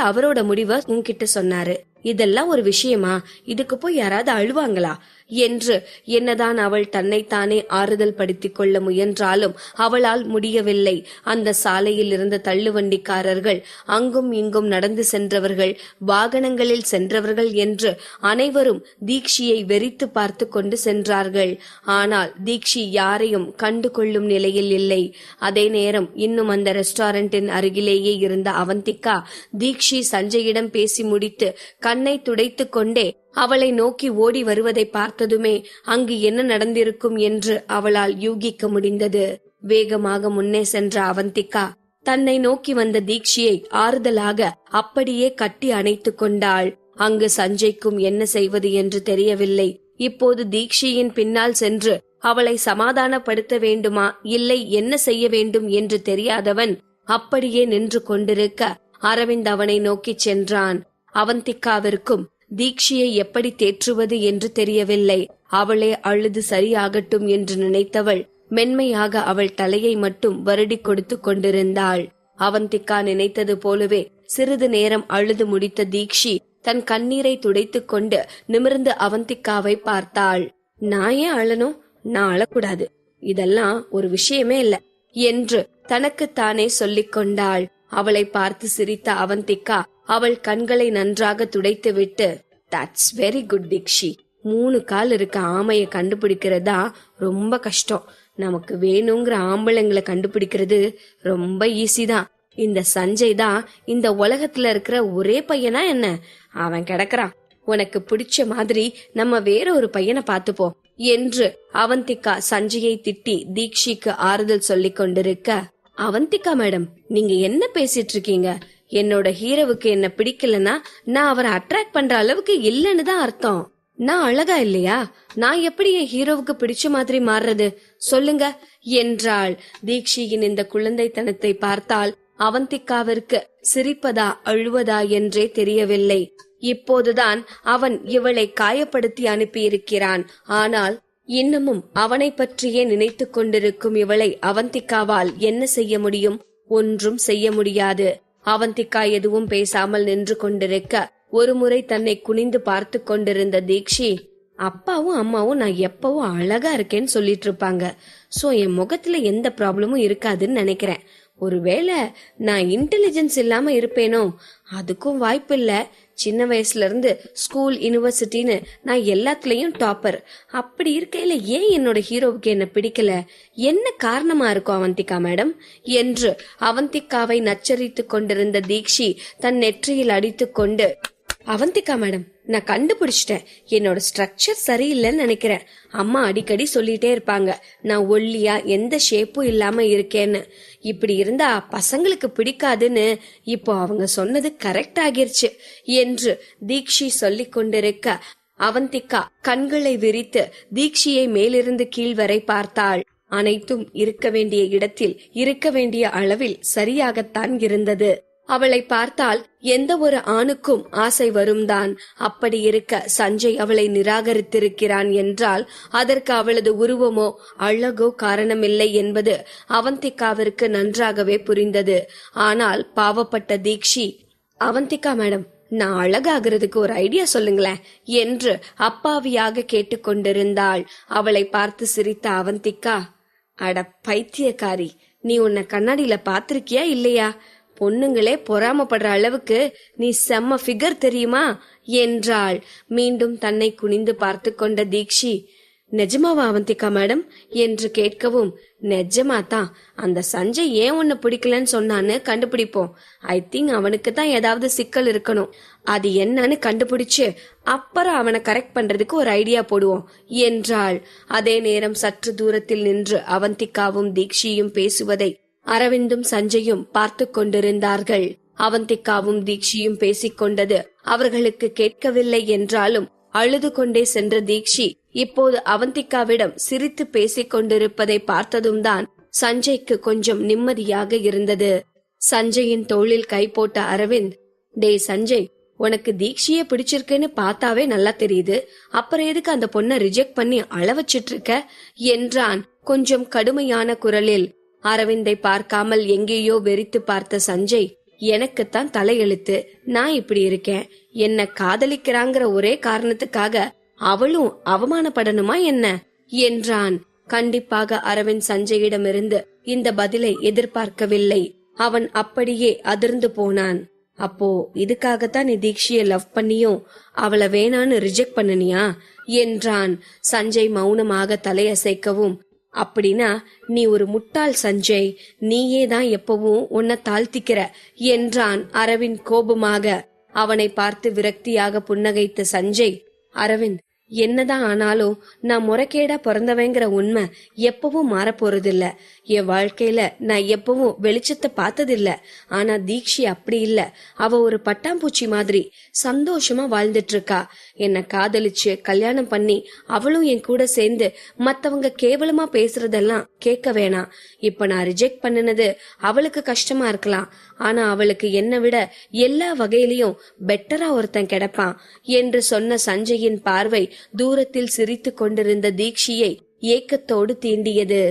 அவரோட முடிவை உன்கிட்ட சொன்னாரு, இதெல்லாம் ஒரு விஷயமா? இதுக்கு போய் யாராவது அழுவாங்களா என்று என்னதான் அவள் தன்னைத்தானே ஆறுதல் படுத்திக் கொள்ள முயன்றாலும் அவளால் முடியவில்லை. அந்த சாலையில் இருந்த தள்ளுவண்டிக்காரர்கள், அங்கும் இங்கும் நடந்து சென்றவர்கள், வாகனங்களில் சென்றவர்கள் என்று அனைவரும் தீக்ஷியை வெறித்து பார்த்து கொண்டு சென்றார்கள். ஆனால் தீக்ஷி யாரையும் கண்டு கொள்ளும் நிலையில் இல்லை. அதே நேரம் இன்னும் அந்த ரெஸ்டாரண்டின் அருகிலேயே இருந்த அவந்திகா தீக்ஷி சஞ்சயிடம் பேசி முடித்து கண்ணை துடைத்து கொண்டே அவளை நோக்கி ஓடி வருவதை பார்த்ததுமே அங்கு என்ன நடந்திருக்கும் என்று அவளால் யூகிக்க முடிந்தது. வேகமாக முன்னே சென்ற அவந்திகா தன்னை நோக்கி வந்த தீக்ஷியை ஆறுதலாக அப்படியே கட்டி அணைத்து கொண்டாள். அங்கு சஞ்சய்க்கும் என்ன செய்வது என்று தெரியவில்லை. இப்போது தீக்ஷியின் பின்னால் சென்று அவளை சமாதானப்படுத்த வேண்டுமா இல்லை என்ன செய்ய வேண்டும் என்று தெரியாதவன் அப்படியே நின்று கொண்டிருக்க அரவிந்த் அவனை நோக்கி சென்றான். அவந்திகாவிற்கும் தீக்ஷியை எப்படி தேற்றுவது என்று தெரியவில்லை. அவளே அழுது சரியாகட்டும் என்று நினைத்தவள் மென்மையாக அவள் தலையை மட்டும் வருடி கொடுத்து கொண்டிருந்தாள். அவந்திகா நினைத்தது போலவே சிறிது நேரம் அழுது முடித்த தீக்ஷி தன் கண்ணீரை துடைத்துக் கொண்டு நிமிர்ந்து அவந்திகாவை பார்த்தாள். நான் ஏன் அழணும்? நான் அழக்கூடாது, இதெல்லாம் ஒரு விஷயமே இல்ல என்று தனக்குத்தானே சொல்லிக் கொண்டாள். அவளை பார்த்து சிரித்த அவந்திகா அவள் கண்களை நன்றாக துடைத்துவிட்டு, தட்ஸ் வெரி குட் தீக்ஷி. 3 கால் இருக்க ஆமைய கண்டுபிடிக்கிறதா ரொம்ப கஷ்டம். நமக்கு வேணுங்கிற ஆம்பளைங்களை கண்டுபிடிக்கிறது ரொம்ப ஈஸி தான். இந்த சஞ்சய் தான் இந்த உலகத்துல இருக்கிற ஒரே பையனா என்ன? அவன் கிடக்குறான். உனக்கு பிடிச்ச மாதிரி நம்ம வேற ஒரு பையனை பாத்துப்போம் என்று அவந்திகா சஞ்சயை திட்டி தீக்ஷிக்கு ஆறுதல் சொல்லிக் கொண்டிருக்க, அவந்திகா மேடம், நீங்க என்ன பேசிட்டு இருக்கீங்க? என்னோட ஹீரோவுக்கு என்ன பிடிக்கலன்னா நான் அவரை அட்ராக்ட் பண்ற அளவுக்கு இல்லன்னு தான் அர்த்தம். நான் அழகா இல்லையா? நான் எப்படி என் ஹீரோவுக்கு பிடிச்ச மாதிரி மாறுறது சொல்லுங்க என்றாள். தீக்ஷியின் இந்த குழந்தைத்தனத்தை பார்த்தால் அவந்திகாவிற்கு சிரிப்பதா அழுவதா என்றே தெரியவில்லை. இப்போதுதான் அவன் இவளை காயப்படுத்தி அனுப்பியிருக்கிறான். ஆனால் இன்னமும் அவனை பற்றியே நினைத்து கொண்டிருக்கும் இவளை அவந்திகாவால் என்ன செய்ய முடியும்? ஒன்றும் செய்ய முடியாது. அவந்திகா எதுவும் பேசாமல் நின்று கொண்டிருக்க ஒருமுறை தன்னை குனிந்து பார்த்து கொண்டிருந்த தீக்ஷி, அப்பாவும் அம்மாவும் நான் எப்பவும் அழகா இருக்கேன்னு சொல்லிட்டு இருப்பாங்க. சோ என் முகத்துல எந்த ப்ராப்ளமும் இருக்காதுன்னு நினைக்கிறேன். ஒருவேளை நான் இன்டெலிஜென்ஸ் இல்லாம இருப்பேனோ? அதுக்கும் வாய்ப்பு இல்ல. சின்ன வயசுல இருந்து ஸ்கூல், யூனிவர்சிட்டின்னு நான் எல்லாத்துலயும் டாப்பர். அப்படி இருக்கையில ஏன் என்னோட ஹீரோவுக்கு என்ன பிடிக்கல? என்ன காரணமா இருக்கும் அவந்திகா மேடம் என்று அவந்திகாவை நச்சரித்து கொண்டிருந்த தீக்ஷி தன் நெற்றியில் அடித்து கொண்டு, அவந்திகா மேடம், நான் கண்டுபிடிச்சிட்டேன். என்னோட ஸ்ட்ரக்சர் சரியில்லைன்னு நினைக்கிறேன். அம்மா அடிக்கடி சொல்லிட்டே இருப்பாங்க நான் ஒல்லியா எந்த ஷேப்பும் இல்லாம இருக்கேன்னு. இப்படி இருந்தா பசங்களுக்கு பிடிக்காதுன்னு இப்போ அவங்க சொன்னது கரெக்ட் ஆகிருச்சு என்று தீக்ஷி சொல்லிக் கொண்டிருக்க அவந்திகா கண்களை விரித்து தீக்ஷியை மேலிருந்து கீழ் வரை பார்த்தாள். அனைத்தும் இருக்க வேண்டிய இடத்தில் இருக்க வேண்டிய அளவில் சரியாகத்தான் இருந்தது. அவளை பார்த்தால் எந்த ஒரு ஆணுக்கும் ஆசை வரும்தான். அப்படி இருக்க சஞ்சய் அவளை நிராகரித்திருக்கிறான் என்றால் அதற்கு அவளது உருவமோ அழகோ காரணமில்லை என்பது அவந்திகாவிற்கு நன்றாகவே புரிந்தது. ஆனால் பாவப்பட்ட தீக்ஷி, அவந்திகா மேடம், நான் அழகாகிறதுக்கு ஒரு ஐடியா சொல்லுங்களேன் என்று அப்பாவியாக கேட்டுக்கொண்டிருந்தாள். அவளை பார்த்து சிரித்த அவந்திகா, அட பைத்தியக்காரி, நீ உன்னை கண்ணாடியில பாத்திருக்கியா இல்லையா? பொண்ணுங்களே பொறாமப்படுற அளவுக்கு நீ செம்ம ஃபிகர் தெரியுமா என்றாள். மீண்டும் தன்னை குனிந்து பார்த்து கொண்ட தீக்ஷி, நிஜமாவா அவந்திகா மேடம் என்று கேட்கவும், நிஜமாதான். அந்த சஞ்சய் ஏன் உன்னை பிடிக்கலன்னு சொன்னான்னு கண்டுபிடிப்போம். ஐ திங்க் அவனுக்கு தான் ஏதாவது சிக்கல் இருக்கணும். அது என்னன்னு கண்டுபிடிச்சு அப்புறம் அவனை கரெக்ட் பண்றதுக்கு ஒரு ஐடியா போடுவோம் என்றாள். அதே நேரம் சற்று தூரத்தில் நின்று அவந்திகாவும் தீக்ஷியும் பேசுவதை அரவிந்தும் சஞ்சயும் பார்த்து கொண்டிருந்தார்கள். அவந்திகாவும் தீக்ஷியும் பேசிக்கொண்டது அவர்களுக்கு கேட்கவில்லை என்றாலும் அழுது கொண்டே சென்ற தீக்ஷி இப்போது அவந்திகாவிடம் சிரித்து பேசிக் கொண்டிருப்பதை பார்த்ததும் தான் சஞ்சய்க்கு கொஞ்சம் நிம்மதியாக இருந்தது. சஞ்சயின் தோளில் கை போட்ட அரவிந்த், டே சஞ்சய், உனக்கு தீக்ஷிய பிடிச்சிருக்குன்னு பார்த்தாவே நல்லா தெரியுது. அப்புறம் எதுக்கு அந்த பொண்ணை ரிஜெக்ட் பண்ணி அழ வச்சிட்டு இருக்க என்றான் கொஞ்சம் கடுமையான குரலில். அரவிந்தை பார்க்காமல் எங்கேயோ வெறித்து பார்த்த சஞ்சய், எனக்குத்தான் தலையெழுத்து, நான் இப்படி இருக்கேன். என்ன காதலிக்கிறாங்கிற ஒரே காரணத்துக்காக அவளும் அவமானப்படணுமா என்ன என்றான். கண்டிப்பாக அரவிந்த் சஞ்சயிடமிருந்து இந்த பதிலை எதிர்பார்க்கவில்லை. அவன் அப்படியே அதிர்ந்து போனான். அப்போ இதுக்காகத்தான் நீ தீக்ஷிய லவ் பண்ணியும் அவளை வேணான்னு ரிஜெக்ட் பண்ணனியா என்றான். சஞ்சய் மௌனமாக தலையசைக்கவும், அப்படின்னா நீ ஒரு முட்டாள் சஞ்சய், நீயே தான் எப்பவும் உன்னை தாழ்த்திக்கிற என்றான் அரவிந்த் கோபமாக. அவனை பார்த்து விரக்தியாக புன்னகைத்த சஞ்சய், அரவிந்த், என்னதான் ஆனாலும் நான் முறைகேடா பிறந்தவங்கிற உண்மை எப்பவும் மாறப்போறதில்ல. என் வாழ்க்கையில நான் எப்பவும் வெளிச்சத்தை பார்த்ததில்ல. ஆனா தீக்ஷி அப்படி இல்ல. அவ ஒரு பட்டாம்பூச்சி மாதிரி சந்தோஷமா வாழ்ந்துட்டு இருக்கா. என்ன காதலிச்சு கல்யாணம் பண்ணி அவளும் என் கூட சேர்ந்து மத்தவங்க கேவலமா பேசுறதெல்லாம் கேட்க வேணாம். இப்ப நான் ரிஜெக்ட் பண்ணினது அவளுக்கு கஷ்டமா இருக்கலாம். ஆனா அவளுக்கு என்னை விட எல்லா வகையிலையும் பெட்டரா ஒருத்தன் கிடைப்பான் என்று சொன்ன சஞ்சயின் பார்வை தூரத்தில் சிரித்து கொண்டிருந்த தீக்ஷியை ஏக்கத்தோடு தீண்டியது.